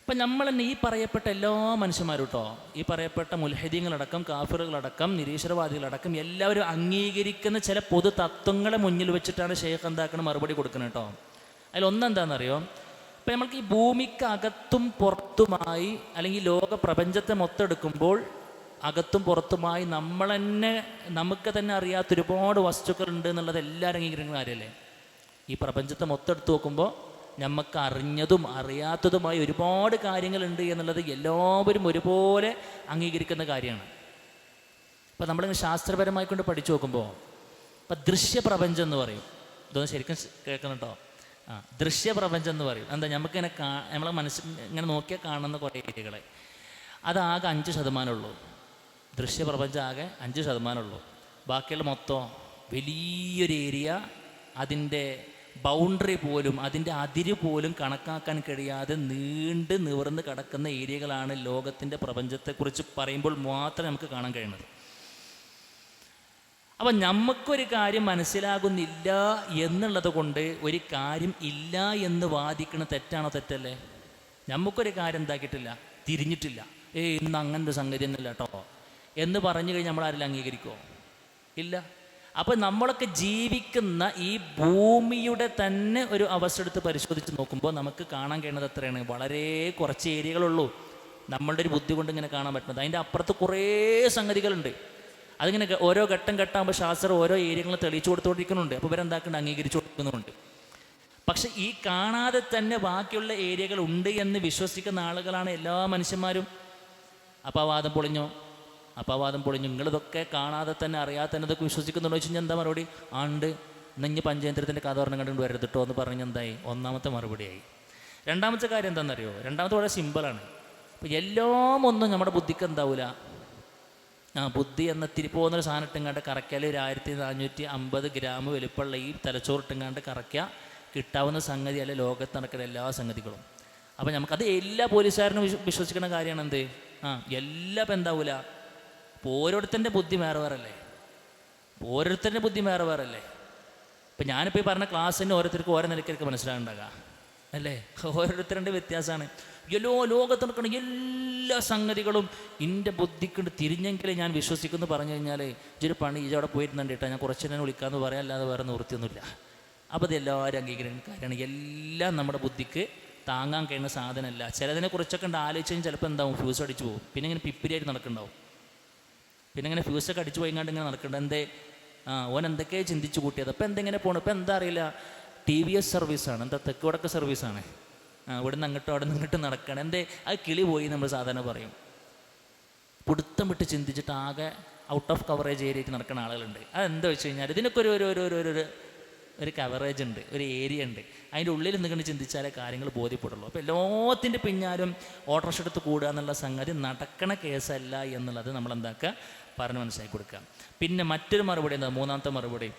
ഇപ്പം നമ്മൾ തന്നെ ഈ പറയപ്പെട്ട എല്ലാ മനുഷ്യന്മാരും കേട്ടോ, ഈ പറയപ്പെട്ട മുൽഹിദീങ്ങളടക്കം, കാഫിറുകളടക്കം, നിരീശ്വരവാദികളടക്കം എല്ലാവരും അംഗീകരിക്കുന്ന ചില പൊതു തത്വങ്ങളെ മുന്നിൽ വെച്ചിട്ടാണ് ഷെയ്ഖ് എന്താക്കണം മറുപടി കൊടുക്കുന്നത് കേട്ടോ. അതിലൊന്നെന്താണെന്നറിയോ, ഇപ്പം നമ്മൾക്ക് ഈ ഭൂമിക്കകത്തും പുറത്തുമായി, അല്ലെങ്കിൽ ലോക പ്രപഞ്ചത്തെ മൊത്തെടുക്കുമ്പോൾ അകത്തും പുറത്തുമായി നമുക്ക് തന്നെ അറിയാത്ത ഒരുപാട് വസ്തുക്കളുണ്ട് എന്നുള്ളത് എല്ലാവരും അംഗീകരിക്കുന്ന കാര്യമല്ലേ. ഈ പ്രപഞ്ചത്തെ മൊത്തെടുത്ത് നോക്കുമ്പോൾ നമുക്ക് അറിഞ്ഞതും അറിയാത്തതുമായി ഒരുപാട് കാര്യങ്ങളുണ്ട് എന്നുള്ളത് എല്ലാവരും ഒരുപോലെ അംഗീകരിക്കുന്ന കാര്യമാണ്. ഇപ്പം നമ്മളിങ്ങനെ ശാസ്ത്രപരമായി കൊണ്ട് പഠിച്ചു നോക്കുമ്പോൾ, ഇപ്പം ദൃശ്യപ്രപഞ്ചം എന്ന് പറയും. ഇതൊന്ന് ശരിക്കും കേൾക്കണം കേട്ടോ. ദൃശ്യപ്രപഞ്ചം എന്ന് പറയും. എന്താ, നമുക്കിങ്ങനെ നമ്മളെ മനസ്സിൽ ഇങ്ങനെ നോക്കിയാൽ കാണുന്ന കുറേ ഏരിയകളെ, അതാകെ 5% ഉള്ളൂ. ദൃശ്യപ്രപഞ്ചം ആകെ 5% ഉള്ളൂ. ബാക്കിയുള്ള മൊത്തം വലിയൊരു ഏരിയ, അതിൻ്റെ ബൗണ്ടറി പോലും, അതിൻ്റെ അതിര് പോലും കണക്കാക്കാൻ കഴിയാതെ നീണ്ട് നിവർന്ന് കിടക്കുന്ന ഏരിയകളാണ് ലോകത്തിൻ്റെ പ്രപഞ്ചത്തെക്കുറിച്ച് പറയുമ്പോൾ മാത്രമേ നമുക്ക് കാണാൻ കഴിയുന്നത്. അപ്പം നമുക്കൊരു കാര്യം മനസ്സിലാകുന്നില്ല എന്നുള്ളത് കൊണ്ട് ഒരു കാര്യം ഇല്ല എന്ന് വാദിക്കണം തെറ്റാണോ? തെറ്റല്ലേ? നമുക്കൊരു കാര്യം എന്താക്കിയിട്ടില്ല, തിരിഞ്ഞിട്ടില്ല, ഇന്ന് അങ്ങനൊരു സംഗതി ഒന്നുമില്ല കേട്ടോ എന്ന് പറഞ്ഞു കഴിഞ്ഞാൽ നമ്മളാരെങ്കിലും അംഗീകരിക്കുമോ? ഇല്ല. അപ്പം നമ്മളൊക്കെ ജീവിക്കുന്ന ഈ ഭൂമിയുടെ തന്നെ ഒരു അവസ്ഥ എടുത്ത് പരിശോധിച്ച് നോക്കുമ്പോൾ നമുക്ക് കാണാൻ കഴിയുന്നത് എത്രയാണ്? വളരെ കുറച്ച് ഏരിയകളുള്ളൂ നമ്മളുടെ ഒരു ബുദ്ധി കൊണ്ട് ഇങ്ങനെ കാണാൻ പറ്റുന്നത്. അതിൻ്റെ അപ്പുറത്ത് കുറേ സംഗതികളുണ്ട്. അതിങ്ങനെ ഓരോ ഘട്ടമാകുമ്പോൾ ശാസ്ത്രം ഓരോ ഏരിയകളും തെളിയിച്ചു കൊടുത്തുകൊണ്ടിരിക്കുന്നുണ്ട്. അപ്പോൾ ഇവരെന്താക്കുന്നുണ്ട്, അംഗീകരിച്ചു കൊടുക്കുന്നുണ്ട്. പക്ഷെ ഈ കാണാതെ തന്നെ ബാക്കിയുള്ള ഏരിയകൾ ഉണ്ട് എന്ന് വിശ്വസിക്കുന്ന ആളുകളാണ് എല്ലാ മനുഷ്യന്മാരും. അപ്പോൾ ആ വാദം പൊളിഞ്ഞോ? നിങ്ങളിതൊക്കെ കാണാതെ തന്നെ അറിയാതെ തന്നെ ഇതൊക്കെ വിശ്വസിക്കുന്നുണ്ടോ ചോദിച്ചു കഴിഞ്ഞാൽ എന്താ മറുപടി? ഉണ്ട്. ഇന്ന് പഞ്ചേന്ദ്രത്തിൻ്റെ കഥ പറഞ്ഞു കണ്ടുകൊണ്ട് വരരുത് കേട്ടോ എന്ന് പറഞ്ഞ് എന്തായി? ഒന്നാമത്തെ മറുപടിയായി. രണ്ടാമത്തെ കാര്യം എന്താണെന്നറിയോ? രണ്ടാമത്തെ വളരെ സിമ്പിളാണ്. അപ്പോൾ എല്ലാം ഒന്നും നമ്മുടെ ബുദ്ധിക്ക് എന്താവില്ല. ബുദ്ധി എന്ന തിരിപ്പോന്നൊരു സാധനം ഇട്ടുങ്ങാണ്ട് കറക്കിയാൽ 1450 ഗ്രാം വലിപ്പമുള്ള ഈ തലച്ചോറിട്ടുങ്ങാണ്ട് കറക്കുക കിട്ടാവുന്ന സംഗതിയല്ല ലോകത്ത് നടക്കുന്ന എല്ലാ സംഗതികളും. അപ്പോൾ നമുക്കത് എല്ലാ പോലീസുകാരനും വിശ്വസിക്കുന്ന കാര്യമാണ്. എന്ത്? എല്ലാം ഇപ്പം എന്താവില്ല. ഇപ്പോൾ ഓരോരുത്തരുടെ ബുദ്ധി വേറെ വേറല്ലേ. ഇപ്പം ഞാനിപ്പോൾ ഈ പറഞ്ഞ ക്ലാസ്സിന് ഓരോരുത്തർക്കും ഓരോ നിലയ്ക്കൊക്കെ മനസ്സിലാകുണ്ടാകുക അല്ലേ? ഓരോരുത്തരുടെ വ്യത്യാസമാണ്. ലോകത്ത് നടക്കുന്ന എല്ലാ സംഗതികളും എൻ്റെ ബുദ്ധിക്കൊണ്ട് തിരിഞ്ഞെങ്കിലും ഞാൻ വിശ്വസിക്കുമെന്ന് പറഞ്ഞു കഴിഞ്ഞാൽ ഇതൊരു പണി അവിടെ പോയിരുന്നുണ്ട് കേട്ടോ, ഞാൻ കുറച്ച് തന്നെ വിളിക്കാമെന്ന് പറയാം, അല്ലാതെ വേറെ നിവൃത്തിയൊന്നുമില്ല. അപ്പോൾ അത് എല്ലാവരും അംഗീകരിക്കുന്ന കാര്യമാണ്. എല്ലാം നമ്മുടെ ബുദ്ധിക്ക് താങ്ങാൻ കഴിയുന്ന സാധനമല്ല. ചിലതിനെ കുറിച്ചൊക്കെ ആലോചിച്ച് കഴിഞ്ഞാൽ ചിലപ്പോൾ എന്താവും, ഫ്യൂസ് അടിച്ചു പോകും. പിന്നെ ഇങ്ങനെ പിപ്പിരിയായിട്ട് നടക്കുന്നുണ്ടാവും. പിന്നെ ഇങ്ങനെ ഫ്യൂസൊക്കെ അടിച്ചു പോയിങ്ങാണ്ട് ഇങ്ങനെ നടക്കുന്നുണ്ട്. എന്തേ? ഓൻ എന്തൊക്കെയാണ് ചിന്തിച്ചു കൂട്ടിയത്. അപ്പോൾ എന്തെങ്ങനെ പോകണം? ഇപ്പം എന്താ അറിയില്ല, TVS സർവീസാണ്, എന്താ തെക്ക് വടക്ക് സർവീസാണ്. ഇവിടെ നിന്ന് അങ്ങോട്ടും അവിടെ നിന്ന് ഇങ്ങോട്ടും നടക്കണം. എന്തേ? അത് കിളി പോയി നമ്മൾ സാധാരണ പറയും. പിടുത്തം വിട്ട് ചിന്തിച്ചിട്ട് ആകെ ഔട്ട് ഓഫ് കവറേജ് ഏരിയയിൽ നടക്കുന്ന ആളുകളുണ്ട്. അതെന്താ വെച്ച് കഴിഞ്ഞാൽ ഇതിനൊക്കെ ഒരു കവറേജ് ഉണ്ട്, ഒരു ഏരിയ ഉണ്ട്. അതിൻ്റെ ഉള്ളിൽ നിന്നുകൊണ്ട് ചിന്തിച്ചാലേ കാര്യങ്ങൾ ബോധ്യപ്പെടുള്ളൂ. അപ്പോൾ എല്ലാത്തിൻ്റെ പിന്നാലും ഓട്ടോറിക്ഷ എടുത്ത് കൂടുക എന്നുള്ള സംഗതി നടക്കണ കേസല്ല എന്നുള്ളത് നമ്മളെന്താക്കുക, പറഞ്ഞ് മനസ്സിലാക്കി കൊടുക്കുക. പിന്നെ മറ്റൊരു മറുപടി എന്താ? മൂന്നാമത്തെ മറുപടി,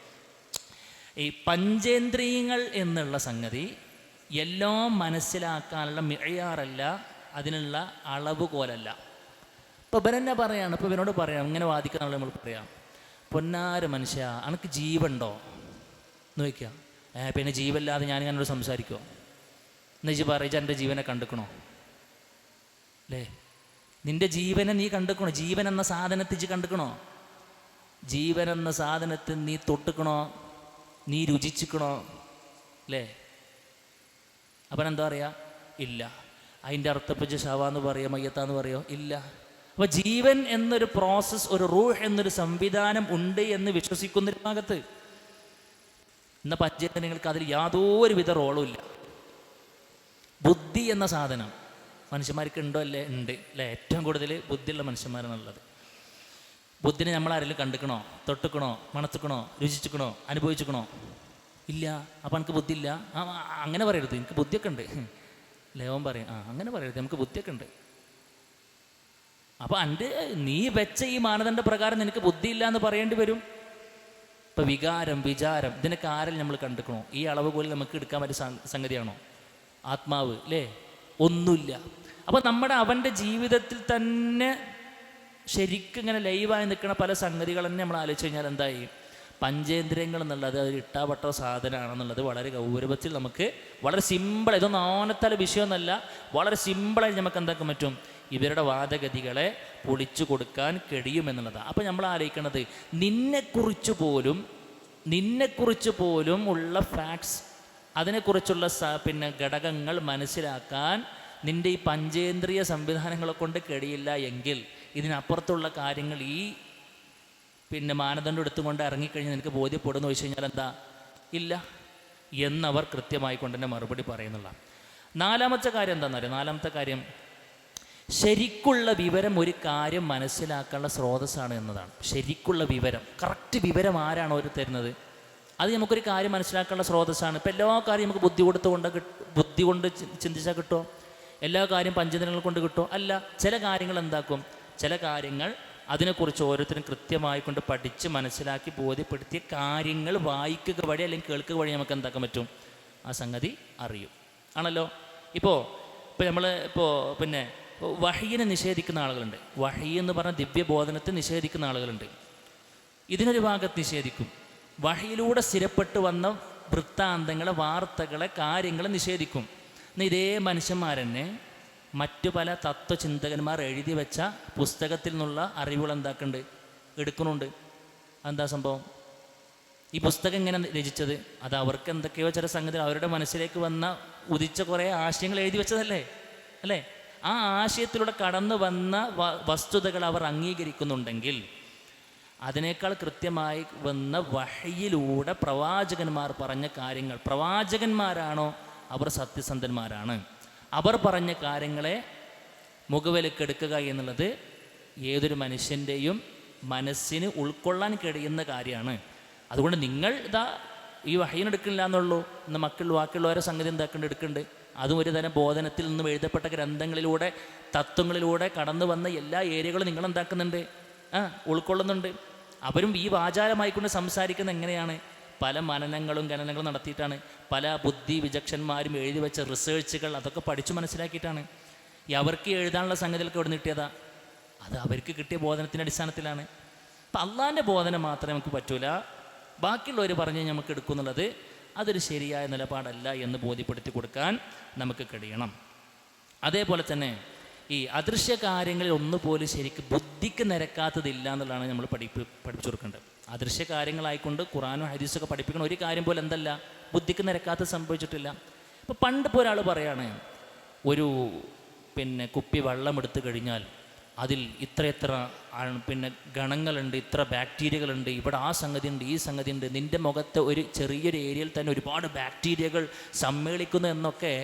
ഈ പഞ്ചേന്ദ്രിയങ്ങൾ എന്നുള്ള സംഗതി എല്ലാം മനസ്സിലാക്കാനുള്ള മിഴയാറല്ല, അതിനുള്ള അളവുകോലല്ല. ഇപ്പോൾ ഇവരെന്നെ പറയാണ്, ഇപ്പോൾ ഇവനോട് പറയാം, ഇങ്ങനെ വാദിക്കുന്ന നമ്മൾ പറയാം, പൊന്നാര മനുഷ്യ അനക്ക് ജീവുണ്ടോ എന്ന് ചോദിക്കുക. പിന്നെ ജീവല്ലാതെ ഞാനിങ്ങനോട് സംസാരിക്കുമോ? എന്നുവെച്ച് പറയിച്ച എൻ്റെ ജീവനെ കണ്ടുക്കണോ? അല്ലേ? നിൻ്റെ ജീവനെ നീ കണ്ടുക്കണോ? ജീവൻ എന്ന സാധനത്തിച്ച് കണ്ടുക്കണോ? ജീവൻ എന്ന സാധനത്തിൽ നീ തൊട്ടുക്കണോ? നീ രുചിച്ചിക്കണോ? അല്ലേ? അപ്പം എന്താ പറയുക? ഇല്ല. അതിൻ്റെ അർത്ഥപ്പിച്ച് ശവാന്ന് പറയുക, മയ്യത്താന്ന് പറയുമോ? ഇല്ല. അപ്പോൾ ജീവൻ എന്നൊരു പ്രോസസ്സ്, ഒരു റൂഹ് എന്നൊരു സംവിധാനം ഉണ്ട് എന്ന് വിശ്വസിക്കുന്നൊരു ഭാഗത്ത് ഇന്ന് പഞ്ചേന്ദ്രിയങ്ങൾക്ക് അതിൽ യാതൊരു വിധ റോളും ഇല്ല. ബുദ്ധി എന്ന സാധനം മനുഷ്യന്മാർക്ക് ഉണ്ടോ? അല്ലേ? ഉണ്ട് അല്ലേ? ഏറ്റവും കൂടുതൽ ബുദ്ധിയുള്ള മനുഷ്യന്മാരാണുള്ളത്. ബുദ്ധിനെ നമ്മളാരെങ്കിലും കണ്ടുക്കണോ? തൊട്ടുക്കണോ? മണത്തുക്കണോ? രുചിച്ചിക്കണോ? അനുഭവിച്ചിക്കണോ? ഇല്ല. അപ്പം എനിക്ക് ബുദ്ധി ഇല്ല. അങ്ങനെ പറയരുത്, എനിക്ക് ബുദ്ധിയൊക്കെ ഉണ്ട്. ലേവൻ പറയും, അങ്ങനെ പറയരുത്, നമുക്ക് ബുദ്ധിയൊക്കെ ഉണ്ട്. അപ്പോൾ നീ വെച്ച ഈ മാനദണ്ഡ പ്രകാരം നിനക്ക് ബുദ്ധിയില്ല എന്ന് പറയേണ്ടി വരും. ഇപ്പം വികാരം, വിചാരം, ഇതിനൊക്കെ ആരെങ്കിലും നമ്മൾ കണ്ടുക്കണോ? ഈ അളവ് പോലും നമുക്ക് എടുക്കാൻ പറ്റിയ സംഗതിയാണോ? ആത്മാവ് അല്ലേ? ഒന്നുമില്ല. അപ്പോൾ നമ്മുടെ അവൻ്റെ ജീവിതത്തിൽ തന്നെ ശരിക്കും ഇങ്ങനെ ലൈവായി നിൽക്കുന്ന പല സംഗതികൾ തന്നെ നമ്മൾ ആലോചിച്ച് കഴിഞ്ഞാൽ എന്തായി? പഞ്ചേന്ദ്രിയങ്ങൾ എന്നുള്ളത് ഒരു ഇട്ടാപെട്ട സാധനമാണെന്നുള്ളത് വളരെ ഗൗരവത്തിൽ നമുക്ക് വളരെ സിമ്പിൾ, ഇതൊന്നും ആനത്തല വിഷയമൊന്നുമല്ല, വളരെ സിമ്പിളായി നമുക്ക് എന്താക്കാൻ പറ്റും, ഇവരുടെ വാദഗതികളെ പൊളിച്ചു കൊടുക്കാൻ കഴിയുമെന്നുള്ളതാണ്. അപ്പോൾ നമ്മൾ ആലോചിക്കുന്നത് നിന്നെക്കുറിച്ച് പോലും ഉള്ള ഫാക്ട്സ്, അതിനെക്കുറിച്ചുള്ള പിന്നെ ഘടകങ്ങൾ മനസ്സിലാക്കാൻ നിൻ്റെ ഈ പഞ്ചേന്ദ്രിയ സംവിധാനങ്ങളെ കൊണ്ട് കഴിയില്ല എങ്കിൽ ഇതിനപ്പുറത്തുള്ള കാര്യങ്ങൾ ഈ പിന്നെ മാനദണ്ഡം എടുത്തുകൊണ്ട് ഇറങ്ങിക്കഴിഞ്ഞാൽ നിനക്ക് ബോധ്യപ്പെടുന്നു ചോദിച്ചു കഴിഞ്ഞാൽ എന്താ, ഇല്ല എന്നവർ കൃത്യമായി കൊണ്ട് തന്നെ മറുപടി പറയുന്നുള്ള. നാലാമത്തെ കാര്യം എന്താണെന്നറിയാം? നാലാമത്തെ കാര്യം, ശരിക്കുള്ള വിവരം ഒരു കാര്യം മനസ്സിലാക്കാനുള്ള സ്രോതസ്സാണ് എന്നതാണ്. ശരിക്കുള്ള വിവരം, കറക്റ്റ് വിവരം ആരാണോ അവർ തരുന്നത്, അത് നമുക്കൊരു കാര്യം മനസ്സിലാക്കാനുള്ള സ്രോതസ്സാണ്. ഇപ്പം എല്ലാ കാര്യം നമുക്ക് ബുദ്ധി കൊണ്ട് ചിന്തിച്ചാൽ കിട്ടുമോ? എല്ലാ കാര്യം പഞ്ചേന്ദ്രിയങ്ങൾ കൊണ്ട് കിട്ടുമോ? അല്ല. ചില കാര്യങ്ങൾ എന്താക്കും, ചില കാര്യങ്ങൾ അതിനെക്കുറിച്ച് ഓരോരുത്തരും കൃത്യമായി കൊണ്ട് പഠിച്ച് മനസ്സിലാക്കി ബോധ്യപ്പെടുത്തിയ കാര്യങ്ങൾ വായിക്കുക വഴി അല്ലെങ്കിൽ കേൾക്കുക വഴി നമുക്ക് എന്താക്കാൻ പറ്റും, ആ സംഗതി അറിയും ആണല്ലോ. ഇപ്പോൾ നമ്മൾ പിന്നെ വഹയിനെ നിഷേധിക്കുന്ന ആളുകളുണ്ട്. വഹി എന്ന് പറഞ്ഞ ദിവ്യബോധനത്തെ നിഷേധിക്കുന്ന ആളുകളുണ്ട്. ഇതിനൊരു ഭാഗത്ത് നിഷേധിക്കും. വഹയിലൂടെ സ്ഥിരപ്പെട്ട് വന്ന വൃത്താന്തങ്ങളെ, വാർത്തകളെ, കാര്യങ്ങളെ നിഷേധിക്കും. എന്നാൽ ഇതേ മനുഷ്യന്മാരെന്നെ മറ്റു പല തത്വചിന്തകന്മാർ എഴുതി വെച്ച പുസ്തകത്തിൽ നിന്നുള്ള അറിവുകൾ എന്താക്കുന്നുണ്ട്, എടുക്കുന്നുണ്ട്. എന്താ സംഭവം? ഈ പുസ്തകം എങ്ങനെ രചിച്ചത്? അത് അവർക്ക് എന്തൊക്കെയോ ചില സംഗതികൾ അവരുടെ മനസ്സിലേക്ക് വന്ന ഉദിച്ച കുറേ ആശയങ്ങൾ എഴുതി വെച്ചതല്ലേ അല്ലേ? ആ ആശയത്തിലൂടെ കടന്നു വന്ന വസ്തുതകൾ അവർ അംഗീകരിക്കുന്നുണ്ടെങ്കിൽ അതിനേക്കാൾ കൃത്യമായി വന്ന വഹയിലൂടെ പ്രവാചകന്മാർ പറഞ്ഞ കാര്യങ്ങൾ, പ്രവാചകന്മാരാണോ അവർ സത്യസന്ധന്മാരാണ്. അവർ പറഞ്ഞ കാര്യങ്ങളെ മുഖവിലക്കെടുക്കുക എന്നുള്ളത് ഏതൊരു മനുഷ്യൻ്റെയും മനസ്സിന് ഉൾക്കൊള്ളാൻ കഴിയുന്ന കാര്യമാണ്. അതുകൊണ്ട് നിങ്ങൾ ഇതാ ഈ വഹയിനെടുക്കില്ല എന്നുള്ളൂ, ഇന്ന് ബാക്കിയുള്ളവരെ സംഗതി എന്താക്കേണ്ട എടുക്കുന്നുണ്ട്. അതും ഒരു തരം ബോധനത്തിൽ നിന്നും എഴുതപ്പെട്ട ഗ്രന്ഥങ്ങളിലൂടെ, തത്വങ്ങളിലൂടെ കടന്നു വന്ന എല്ലാ ഏരിയകളും നിങ്ങൾ എന്താക്കുന്നുണ്ട്, ഉൾക്കൊള്ളുന്നുണ്ട്. അവരും ഈ വാചാലമായിക്കൊണ്ട് സംസാരിക്കുന്ന എങ്ങനെയാണ്? പല മനനങ്ങളും ഗണനങ്ങളും നടത്തിയിട്ടാണ്. പല ബുദ്ധി വിചക്ഷന്മാരും എഴുതി വെച്ച റിസേർച്ചുകൾ അതൊക്കെ പഠിച്ചു മനസ്സിലാക്കിയിട്ടാണ്. അവർക്ക് എഴുതാനുള്ള സംഗതികൾക്ക് എവിടെ കിട്ടിയതാ? അത് അവർക്ക് കിട്ടിയ ബോധനത്തിൻ്റെ അടിസ്ഥാനത്തിലാണ്. അപ്പം അള്ളാൻ്റെ ബോധനം മാത്രമേ നമുക്ക് പറ്റൂല, ബാക്കിയുള്ളവർ പറഞ്ഞ് നമുക്ക് എടുക്കുന്നുള്ളത് അതൊരു ശരിയായ നിലപാടല്ല എന്ന് ബോധ്യപ്പെടുത്തി കൊടുക്കാൻ നമുക്ക് കഴിയണം. അതേപോലെ തന്നെ ഈ അദൃശ്യ കാര്യങ്ങളിൽ ഒന്നുപോലും ശരിക്ക് ബുദ്ധിക്ക് നിരക്കാത്തതില്ല എന്നുള്ളതാണ് നമ്മൾ പഠിപ്പിച്ചു കൊടുക്കേണ്ടത്. അദൃശ്യ കാര്യങ്ങളായിക്കൊണ്ട് ഖുറാനും ഹദീസൊക്കെ പഠിപ്പിക്കണം ഒരു കാര്യം പോലെ എന്തല്ല, ബുദ്ധിക്ക് നിരക്കാത്തത് സംഭവിച്ചിട്ടില്ല. ഇപ്പോൾ പണ്ടിപ്പോൾ ഒരാൾ പറയാണ്, ഒരു പിന്നെ കുപ്പി വെള്ളം എടുത്തു കഴിഞ്ഞാൽ അതിൽ ഇത്ര പിന്നെ ഗണങ്ങളുണ്ട്, ഇത്ര ബാക്ടീരിയകളുണ്ട്, ഇവിടെ ആ സംഗതി ഉണ്ട്, ഈ സംഗതി ഉണ്ട്, നിൻ്റെ മുഖത്തെ ഒരു ചെറിയൊരു ഏരിയയിൽ തന്നെ ഒരുപാട് ബാക്ടീരിയകൾ സമ്മേളിക്കുന്നു എന്നൊക്കെ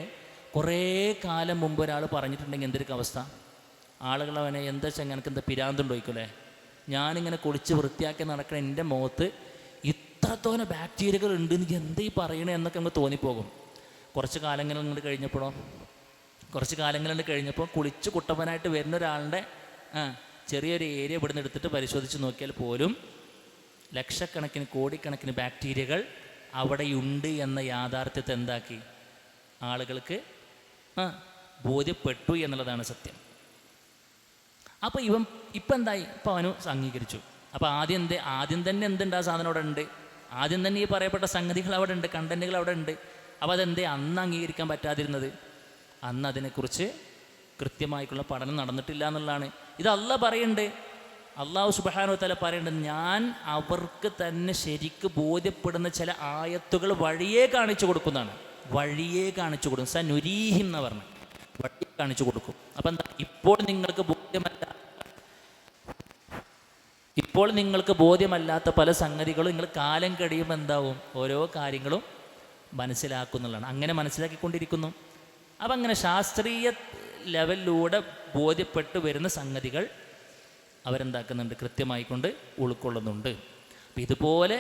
കുറേ കാലം മുമ്പ് ഒരാൾ പറഞ്ഞിട്ടുണ്ടെങ്കിൽ എന്തൊരു അവസ്ഥ? ആളുകൾ അവനെ എന്താ വെച്ചാൽ എനിക്ക് എന്താ പിരാന്തുണ്ടോയിക്കല്ലേ, ഞാനിങ്ങനെ കുളിച്ച് വൃത്തിയാക്കി നടക്കണ എൻ്റെ മുഖത്ത് ഇത്രത്തോനെ ബാക്ടീരിയകൾ ഉണ്ട്, എനിക്ക് എന്താ ഈ പറയണേ എന്നൊക്കെ നമുക്ക് തോന്നിപ്പോകും. കുറച്ച് കാലങ്ങൾ കഴിഞ്ഞപ്പോൾ കുളിച്ച് കുട്ടപ്പനായിട്ട് വരുന്ന ഒരാളുടെ ചെറിയൊരു ഏരിയ ഇവിടുന്ന് എടുത്തിട്ട് പരിശോധിച്ച് നോക്കിയാൽ പോലും ലക്ഷക്കണക്കിന് കോടിക്കണക്കിന് ബാക്ടീരിയകൾ അവിടെയുണ്ട് എന്ന യാഥാർത്ഥ്യത്തെ എന്താക്കി ആളുകൾക്ക് ബോധ്യപ്പെട്ടു എന്നുള്ളതാണ് സത്യം. അപ്പോൾ ഇപ്പം എന്തായി? ഇപ്പം അവന് അംഗീകരിച്ചു. അപ്പോൾ ആദ്യം തന്നെ എന്തുണ്ട്? ആ സാധനം അവിടെ ഉണ്ട്. ആദ്യം തന്നെ ഈ പറയപ്പെട്ട സംഗതികൾ അവിടെ ഉണ്ട്, കണ്ടന്റുകൾ അവിടെ ഉണ്ട്. അപ്പോൾ അതെന്തേ അന്ന് അംഗീകരിക്കാൻ പറ്റാതിരുന്നത്? അന്ന് അതിനെക്കുറിച്ച് കൃത്യമായിട്ടുള്ള പഠനം നടന്നിട്ടില്ല എന്നുള്ളതാണ്. ഇത് അള്ളാഹ് പറയുന്നുണ്ട്, അള്ളാഹു സുബ്ഹാനഹു വ തആല പറയുന്നുണ്ട്, ഞാൻ അവർക്ക് തന്നെ ശരിക്ക് ബോധ്യപ്പെടുന്ന ചില ആയത്തുകൾ വഴിയേ കാണിച്ചു കൊടുക്കുന്നതാണ്. വഴിയേ കാണിച്ചു കൊടുക്കും. സനുരീഹിം എന്ന് പറഞ്ഞു, വഴി കാണിച്ചു കൊടുക്കും. അപ്പം എന്താ? ഇപ്പോൾ നിങ്ങൾക്ക് ബോധ്യമല്ലാത്ത പല സംഗതികളും നിങ്ങൾ കാലം കഴിയുമ്പോൾ എന്താവും? ഓരോ കാര്യങ്ങളും മനസ്സിലാക്കുന്നുള്ളതാണ്. അങ്ങനെ മനസ്സിലാക്കിക്കൊണ്ടിരിക്കുന്നു. അപ്പം അങ്ങനെ ശാസ്ത്രീയ ലെവലിലൂടെ ബോധ്യപ്പെട്ട് വരുന്ന സംഗതികൾ അവരെന്താക്കുന്നുണ്ട്? കൃത്യമായിക്കൊണ്ട് ഉൾക്കൊള്ളുന്നുണ്ട്. അപ്പം ഇതുപോലെ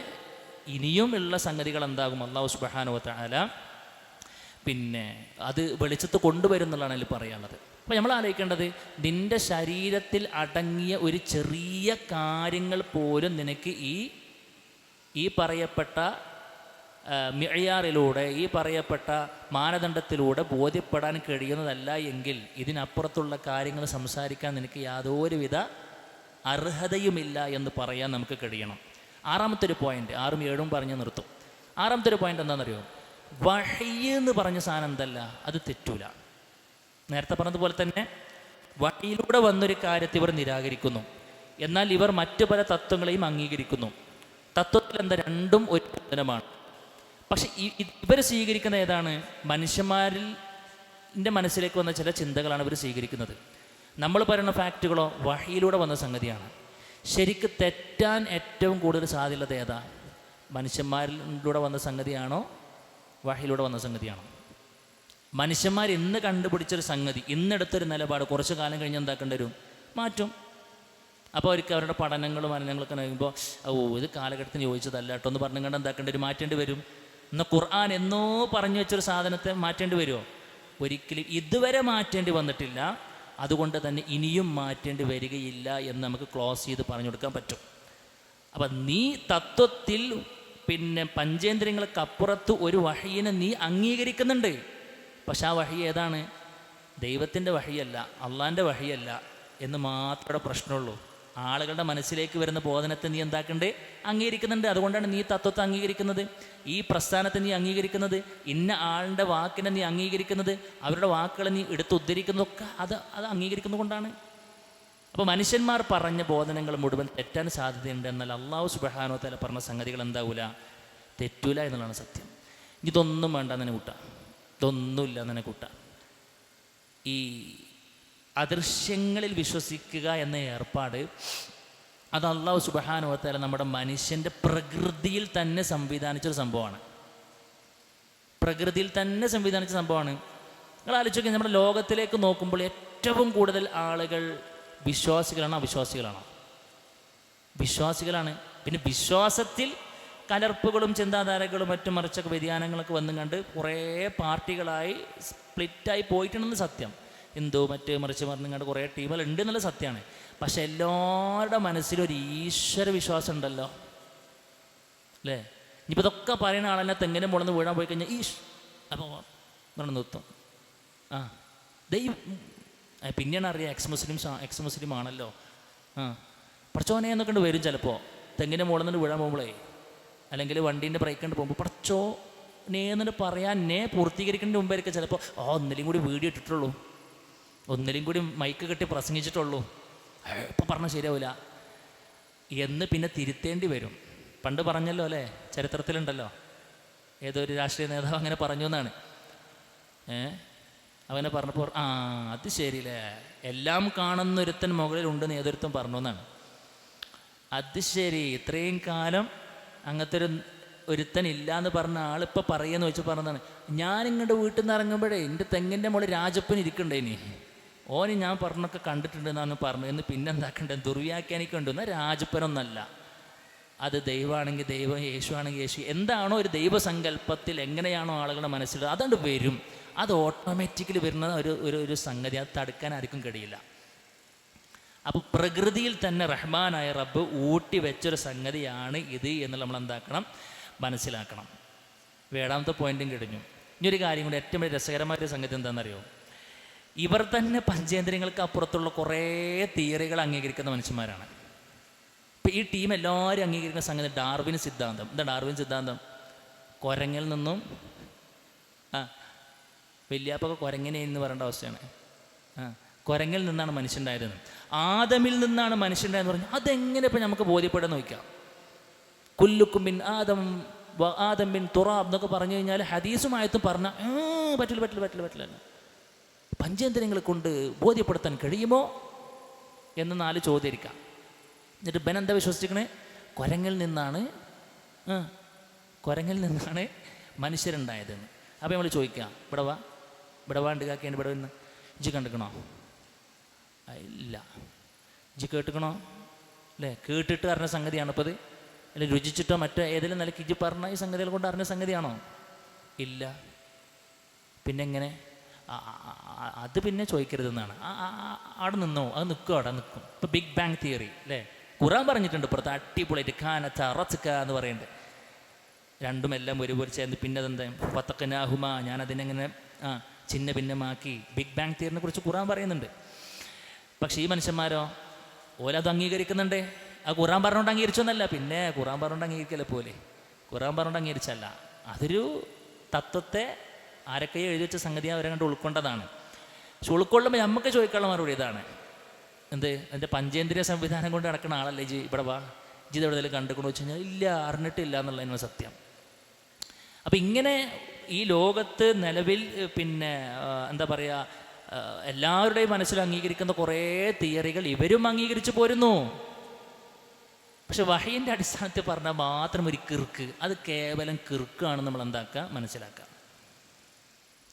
ഇനിയും ഉള്ള സംഗതികൾ എന്താകും? അല്ലാഹു സുബ്ഹാനഹു വ തആല പിന്നെ അത് വെളിച്ചത്ത് കൊണ്ടുവരുന്നുള്ളതാണ് അതിൽ പറയാനുള്ളത്. അപ്പോൾ നമ്മൾ ആലോചിക്കേണ്ടത്, നിൻ്റെ ശരീരത്തിൽ അടങ്ങിയ ഒരു ചെറിയ കാര്യങ്ങൾ പോലും നിനക്ക് ഈ പറയപ്പെട്ട മിഅ്യാറിലൂടെ, ഈ പറയപ്പെട്ട മാനദണ്ഡത്തിലൂടെ ബോധ്യപ്പെടാൻ കഴിയുന്നതല്ല എങ്കിൽ ഇതിനപ്പുറത്തുള്ള കാര്യങ്ങൾ സംസാരിക്കാൻ നിനക്ക് യാതൊരുവിധ അർഹതയുമില്ല എന്ന് പറയാൻ നമുക്ക് കഴിയണം. ആറാമത്തെ ഒരു പോയിന്റ്, 6ഉം 7ഉം പറഞ്ഞ് നിർത്തും. ആറാമത്തെ ഒരു പോയിന്റ് എന്താണെന്നറിയോ? വഹി എന്ന് പറഞ്ഞ സാധനം എന്തല്ല, അത് തെറ്റൂല. നേരത്തെ പറഞ്ഞതുപോലെ തന്നെ വഹിയിലൂടെ വന്നൊരു കാര്യത്തെ ഇവർ നിരാകരിക്കുന്നു, എന്നാൽ ഇവർ മറ്റു പല തത്വങ്ങളെയും അംഗീകരിക്കുന്നു. തത്വത്തിൽ എന്താ, രണ്ടും ഒരു ബന്ധനമാണ്. പക്ഷെ ഇവർ സ്വീകരിക്കുന്ന ഏതാണ്? മനുഷ്യന്മാരിൽ മനസ്സിലേക്ക് വന്ന ചില ചിന്തകളാണ് ഇവർ സ്വീകരിക്കുന്നത്. നമ്മൾ പറയുന്ന ഫാക്റ്റുകളോ വഹിയിലൂടെ വന്ന സംഗതിയാണ്. ശരിക്ക് തെറ്റാൻ ഏറ്റവും കൂടുതൽ സാധ്യതയുള്ളത് ഏതാ? മനുഷ്യന്മാരിലൂടെ വന്ന സംഗതിയാണോ വഹിയിലൂടെ വന്ന സംഗതിയാണോ? മനുഷ്യന്മാർ ഇന്ന് കണ്ടുപിടിച്ചൊരു സംഗതി, ഇന്നെടുത്തൊരു നിലപാട് കുറച്ച് കാലം കഴിഞ്ഞ് എന്താക്കേണ്ടി വരും? മാറ്റും. അപ്പോൾ അവർക്ക് അവരുടെ പഠനങ്ങളും അനുഭവങ്ങളൊക്കെ കഴിയുമ്പോൾ ഇത് കാലഘട്ടത്തിന് യോജിച്ചതല്ല കേട്ടോ എന്ന് പറഞ്ഞു കണ്ട് എന്താക്കേണ്ടി വരും? മാറ്റേണ്ടി വരും. എന്നാൽ ഖുർആൻ എന്നോ പറഞ്ഞു വെച്ചൊരു സാധനത്തെ മാറ്റേണ്ടി വരുമോ? ഒരിക്കലും ഇതുവരെ മാറ്റേണ്ടി വന്നിട്ടില്ല. അതുകൊണ്ട് തന്നെ ഇനിയും മാറ്റേണ്ടി വരികയില്ല എന്ന് നമുക്ക് ക്ലോസ് ചെയ്ത് പറഞ്ഞു കൊടുക്കാൻ പറ്റും. അപ്പം നീ തത്വത്തിൽ പഞ്ചേന്ദ്രിയങ്ങൾക്കപ്പുറത്ത് ഒരു വഹിയിനെ നീ അംഗീകരിക്കുന്നുണ്ട്. പക്ഷെ ആ വഹി ഏതാണ്? ദൈവത്തിൻ്റെ വഹിയല്ല, അള്ളാൻ്റെ വഹിയല്ല എന്ന് മാത്രമേ പ്രശ്നമുള്ളൂ. ആളുകളുടെ മനസ്സിലേക്ക് വരുന്ന ബോധനത്തെ നീ എന്താക്കണ്ടേ? അംഗീകരിക്കുന്നുണ്ട്. അതുകൊണ്ടാണ് നീ തത്വത്തെ അംഗീകരിക്കുന്നത്, ഈ പ്രസ്ഥാനത്തെ നീ അംഗീകരിക്കുന്നത്, ഇന്ന ആളുടെ വാക്കിനെ നീ അംഗീകരിക്കുന്നത്, അവരുടെ വാക്കുകളെ നീ എടുത്തുദ്ധരിക്കുന്നതൊക്കെ അത് അംഗീകരിക്കുന്നത് കൊണ്ടാണ്. അപ്പോൾ മനുഷ്യന്മാർ പറഞ്ഞ ബോധനങ്ങൾ മുഴുവൻ തെറ്റാൻ സാധ്യതയുണ്ട്. എന്നാൽ അള്ളാഹു സുബ്ഹാനഹു വ തആല പറഞ്ഞ സംഗതികൾ എന്താവൂല? തെറ്റൂല എന്നുള്ളതാണ് സത്യം. ഇതൊന്നും വേണ്ട തന്നെ കൂട്ടാം, ഇതൊന്നുമില്ല തന്നെ കൂട്ടാം. ഈ അദൃശ്യങ്ങളിൽ വിശ്വസിക്കുക എന്ന ഏർപ്പാട് അത് അള്ളാഹു സുബ്ഹാനഹു വ തആല നമ്മുടെ മനുഷ്യൻ്റെ പ്രകൃതിയിൽ തന്നെ സംവിധാനിച്ചൊരു സംഭവമാണ്. പ്രകൃതിയിൽ തന്നെ സംവിധാനിച്ച സംഭവമാണ്. നിങ്ങൾ ആലോചിച്ച് നോക്കി, നമ്മുടെ ലോകത്തിലേക്ക് നോക്കുമ്പോൾ ഏറ്റവും കൂടുതൽ ആളുകൾ വിശ്വാസികളാണോ അവിശ്വാസികളാണോ? വിശ്വാസികളാണ്. പിന്നെ വിശ്വാസത്തിൽ കലർപ്പുകളും ചിന്താധാരകളും മറ്റും മറിച്ചൊക്കെ വ്യതിയാനങ്ങളൊക്കെ വന്നും കണ്ട് കുറേ പാർട്ടികളായി സ്പ്ലിറ്റായി പോയിട്ടുണ്ടെന്ന് സത്യം. ഹിന്ദു മറ്റ് മറിച്ച് പറഞ്ഞും കണ്ട് കുറേ ടീമുകൾ ഉണ്ട് എന്നുള്ള സത്യമാണ്. പക്ഷെ എല്ലാവരുടെ മനസ്സിലൊരു ഈശ്വര വിശ്വാസം ഉണ്ടല്ലോ, അല്ലേ? ഇനിയിപ്പോൾ ഇതൊക്കെ പറയുന്ന ആളെന്നെ തെങ്ങിനെ മുളന്ന് വീഴാൻ പോയി കഴിഞ്ഞാൽ അപ്പോൾ പറഞ്ഞു നിർത്തും. ദൈവം പിന്നെയാണ് അറിയാം എക്സ് മുസ്ലിം ആണല്ലോ. പടച്ചോനെ എന്നൊക്കെ ഉണ്ട് വരും ചിലപ്പോൾ. തെങ്ങിൻ്റെ മുകളിൽ നിന്ന് വീഴാൻ പോകുമ്പോഴേ, അല്ലെങ്കിൽ വണ്ടീൻ്റെ ബ്രേക്ക് കൊണ്ട് പോകുമ്പോൾ പടച്ചോനെ എന്നിട്ട് പറയാൻ പൂർത്തീകരിക്കേണ്ട മുമ്പായിരിക്കും ചിലപ്പോൾ ഒന്നിലും കൂടി വീഡിയോ ഇട്ടിട്ടുള്ളൂ, ഒന്നിലും കൂടി മൈക്ക് കെട്ടി പ്രസംഗിച്ചിട്ടുള്ളൂ, ഇപ്പം പറഞ്ഞാൽ ശരിയാവില്ല എന്ന് പിന്നെ തിരുത്തേണ്ടി വരും. പണ്ട് പറഞ്ഞല്ലോ അല്ലേ, ചരിത്രത്തിലുണ്ടല്ലോ, ഏതോ ഒരു രാഷ്ട്രീയ നേതാവ് അങ്ങനെ പറഞ്ഞു എന്നാണ്. അവനെ പറഞ്ഞപ്പോൾ അത് ശരിയല്ലേ, എല്ലാം കാണുന്നൊരുത്തൻ മുകളിലുണ്ടെന്ന് ഏതൊരുത്തൻ പറഞ്ഞു എന്നാണ്. അത് ശരി, ഇത്രയും കാലം അങ്ങനത്തെ ഒരുത്തൻ ഇല്ല എന്ന് പറഞ്ഞ ആളിപ്പോൾ പറയുമെന്ന് വെച്ച് പറഞ്ഞതാണ്. ഞാനിങ്ങോട്ട് വീട്ടിൽ നിന്ന് ഇറങ്ങുമ്പോഴേ എൻ്റെ തെങ്ങിൻ്റെ മുകളിൽ രാജപ്പൻ ഇരിക്കണ്ടേ, ഇനി ഓന് ഞാൻ പറഞ്ഞൊക്കെ കണ്ടിട്ടുണ്ടെന്നാണ് പറഞ്ഞു എന്ന് പിന്നെ എന്താക്കണ്ടേ? ദുർവ്യാഖ്യാനിക്കുണ്ട്. എന്നാൽ രാജപ്പനൊന്നല്ല, അത് ദൈവമാണെങ്കിൽ ദൈവം, യേശു ആണെങ്കിൽ യേശു. എന്താണോ ഒരു ദൈവസങ്കല്പത്തിൽ എങ്ങനെയാണോ ആളുകളുടെ മനസ്സിൽ അതുകൊണ്ട് വരും, അത് ഓട്ടോമാറ്റിക്കലി വരുന്ന ഒരു സംഗതി. അത് തടുക്കാൻ ആർക്കും കഴിയില്ല. അപ്പോൾ പ്രകൃതിയിൽ തന്നെ റഹ്മാനായ റബ്ബ് ഊട്ടി വെച്ചൊരു സംഗതിയാണ് ഇത് എന്ന് നമ്മൾ എന്താക്കണം? മനസ്സിലാക്കണം. 7ാമത്തെ പോയിന്റും കഴിഞ്ഞു. ഇനിയൊരു കാര്യം കൂടി, ഏറ്റവും വലിയ രസകരമായൊരു സംഗതി എന്താണെന്നറിയോ? ഇവർ തന്നെ പഞ്ചേന്ദ്രിയങ്ങൾക്ക് അപ്പുറത്തുള്ള കുറേ തിയറികൾ അംഗീകരിക്കുന്ന മനുഷ്യന്മാരാണ്. ഇപ്പം ഈ ടീം എല്ലാവരും അംഗീകരിക്കുന്ന സംഗതി ഡാർവിൻ സിദ്ധാന്തം. എന്താ ഡാർവിൻ സിദ്ധാന്തം? കുരങ്ങിൽ നിന്നും വലിയാപ്പൊക്കെ കുരങ്ങനെ എന്ന് പറയേണ്ട അവസ്ഥയാണ്. കുരങ്ങിൽ നിന്നാണ് മനുഷ്യണ്ടായതെന്ന്, ആദമിൽ നിന്നാണ് മനുഷ്യണ്ടായെന്ന് പറഞ്ഞു. അതെങ്ങനെ ഇപ്പം നമുക്ക് ബോധ്യപ്പെടുന്ന നോക്കാം. കുല്ലുക്കും ബിൻ ആദം ബിൻ തുറാബ് എന്നൊക്കെ പറഞ്ഞു കഴിഞ്ഞാൽ ഹദീസുമായിട്ടും പറഞ്ഞാൽ പറ്റില്ല. പഞ്ചേന്ദ്രിയങ്ങളെ കൊണ്ട് ബോധ്യപ്പെടുത്താൻ കഴിയുമോ എന്ന് 4 ചോദ്യം. എന്നിട്ട് ബൻ എന്താ വിശ്വസിക്കണേ? കുരങ്ങിൽ നിന്നാണ് മനുഷ്യരുണ്ടായതെന്ന്. അപ്പോൾ നമ്മൾ ചോദിക്കാം, ഇവിടെ വാണ്ട് കാക്കേണ്ട ഇവിടെ നിന്ന് ഇജ്ജ് കണ്ടിക്കണോ? ഇല്ല. ഇജ്ജ് കേട്ടിക്കണോ? അല്ലേ? കേട്ടിട്ട് അറിഞ്ഞ സംഗതിയാണോ ഇപ്പോൾ അത്? അല്ലെ രുചിച്ചിട്ടോ മറ്റോ ഏതെങ്കിലും നിലയ്ക്ക് ഇജ്ജ് പറഞ്ഞ ഈ സംഗതികൾ കൊണ്ട് അറിഞ്ഞ സംഗതിയാണോ? ഇല്ല. പിന്നെ എങ്ങനെ? അത് പിന്നെ ചോദിക്കരുതെന്നാണ്. അവിടെ നിന്നോ? അത് നിൽക്കും, അവിടെ നിൽക്കും. ഇപ്പോൾ ബിഗ് ബാങ് തിയറി അല്ലേ, ഖുർആൻ പറഞ്ഞിട്ടുണ്ട് പുറത്ത് അടിപൊളിയായിട്ട് ഖാനത്ത റച്ക എന്ന് പറയുന്നുണ്ട്. രണ്ടും എല്ലാം ഒരുപോലെ ചേർന്ന് പിന്നെ അതെന്താ ഫതഖ്നാഹുമ, ഞാനതിനെങ്ങനെ ചിന്ന ഭിന്നമാക്കി. ബിഗ് ബാങ് തിയറിനെ കുറിച്ച് ഖുർആൻ പറയുന്നുണ്ട്. പക്ഷേ ഈ മനുഷ്യന്മാരോ ഓലത് അംഗീകരിക്കുന്നുണ്ട്. ആ ഖുർആൻ പറഞ്ഞുകൊണ്ട് അംഗീകരിച്ചൊന്നല്ല, പിന്നെ ഖുർആൻ പറഞ്ഞുകൊണ്ട് അംഗീകരിക്കല്ലേ പോലെ, ഖുർആൻ പറഞ്ഞുകൊണ്ട് അംഗീകരിച്ചല്ല. അതൊരു തത്വത്തെ ആരൊക്കെ എഴുതി വെച്ച സംഗതി അവരെ കണ്ട് ഉൾക്കൊണ്ടതാണ്. പക്ഷെ ഉൾക്കൊള്ളുമ്പോൾ നമുക്ക് ചോദിക്കാനുള്ള മറുപടി ഇതാണ്, എന്ത് അതിൻ്റെ പഞ്ചേന്ദ്രിയ സംവിധാനം കൊണ്ട് നടക്കുന്ന ആളല്ലേ ജി, ഇവിടെ വാ ജി ഇത് എവിടെയെങ്കിലും കണ്ടുകൊണ്ട് വെച്ച് കഴിഞ്ഞാൽ ഇല്ല, അറിഞ്ഞിട്ടില്ല എന്നുള്ളതിനുള്ള സത്യം. അപ്പം ഇങ്ങനെ ഈ ലോകത്ത് നിലവിൽ പിന്നെ എന്താ പറയുക, എല്ലാവരുടെയും മനസ്സിൽ അംഗീകരിക്കുന്ന കുറേ തിയറികൾ ഇവരും അംഗീകരിച്ചു പോരുന്നു. പക്ഷെ വഹയിൻ്റെ അടിസ്ഥാനത്തിൽ പറഞ്ഞാൽ മാത്രം ഒരു കിർക്ക്, അത് കേവലം കിർക്കാണെന്ന് നമ്മൾ എന്താക്കുക, മനസ്സിലാക്കുക.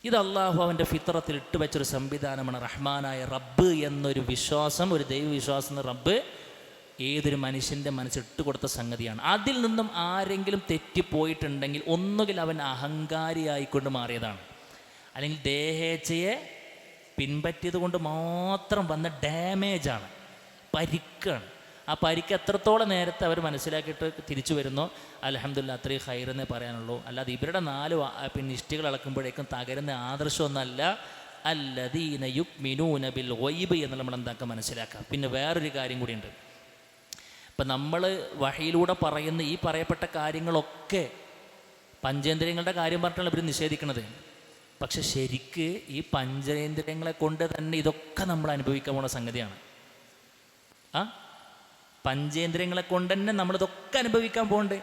ഇത് അള്ളാഹു അവൻ്റെ ഫിത്രത്തിൽ ഇട്ടുവെച്ചൊരു സംവിധാനമാണ്. റഹ്മാനായ റബ്ബ് എന്നൊരു വിശ്വാസം, ഒരു ദൈവവിശ്വാസം എന്ന റബ്ബ് ഏതൊരു മനുഷ്യൻ്റെ മനസ്സിട്ട് കൊടുത്ത സംഗതിയാണ്. അതിൽ നിന്നും ആരെങ്കിലും തെറ്റിപ്പോയിട്ടുണ്ടെങ്കിൽ ഒന്നുകിൽ അവൻ അഹങ്കാരിയായിക്കൊണ്ട് മാറിയതാണ്, അല്ലെങ്കിൽ ദേഹേച്ഛയെ പിൻപറ്റിയത് കൊണ്ട് മാത്രം വന്ന ഡാമേജാണ്, പരിക്കാണ്. ആ പരിക്ക് എത്രത്തോളം നേരത്തെ അവർ മനസ്സിലാക്കിയിട്ട് തിരിച്ചു വരുന്നോ അൽഹംദുലില്ലാ അത്രയും ഹൈറെന്നേ പറയാനുള്ളൂ. അല്ലാതെ ഇവരുടെ 4 ഇഷ്ടികൾ ഇളക്കുമ്പോഴേക്കും തകരുന്ന ആദർശമൊന്നല്ല. അല്ലദീന യുക്മിനൂന ബിൽ ഗൈബ് എന്ന് നമ്മൾ എന്താക്കുക, മനസ്സിലാക്കുക. പിന്നെ വേറൊരു കാര്യം കൂടിയുണ്ട്. ഇപ്പം നമ്മൾ വഹയിലൂടെ പറയുന്ന ഈ പറയപ്പെട്ട കാര്യങ്ങളൊക്കെ പഞ്ചേന്ദ്രിയങ്ങളുടെ കാര്യം പറഞ്ഞിട്ടാണ് ഇവർ നിഷേധിക്കുന്നത്. പക്ഷെ ശരിക്ക് ഈ പഞ്ചേന്ദ്രിയങ്ങളെ കൊണ്ട് തന്നെ ഇതൊക്കെ നമ്മൾ അനുഭവിക്കാൻ പോകുന്ന സംഗതിയാണ്. പഞ്ചേന്ദ്രിയങ്ങളെ കൊണ്ട് തന്നെ നമ്മളിതൊക്കെ അനുഭവിക്കാൻ പോകുന്നുണ്ട്.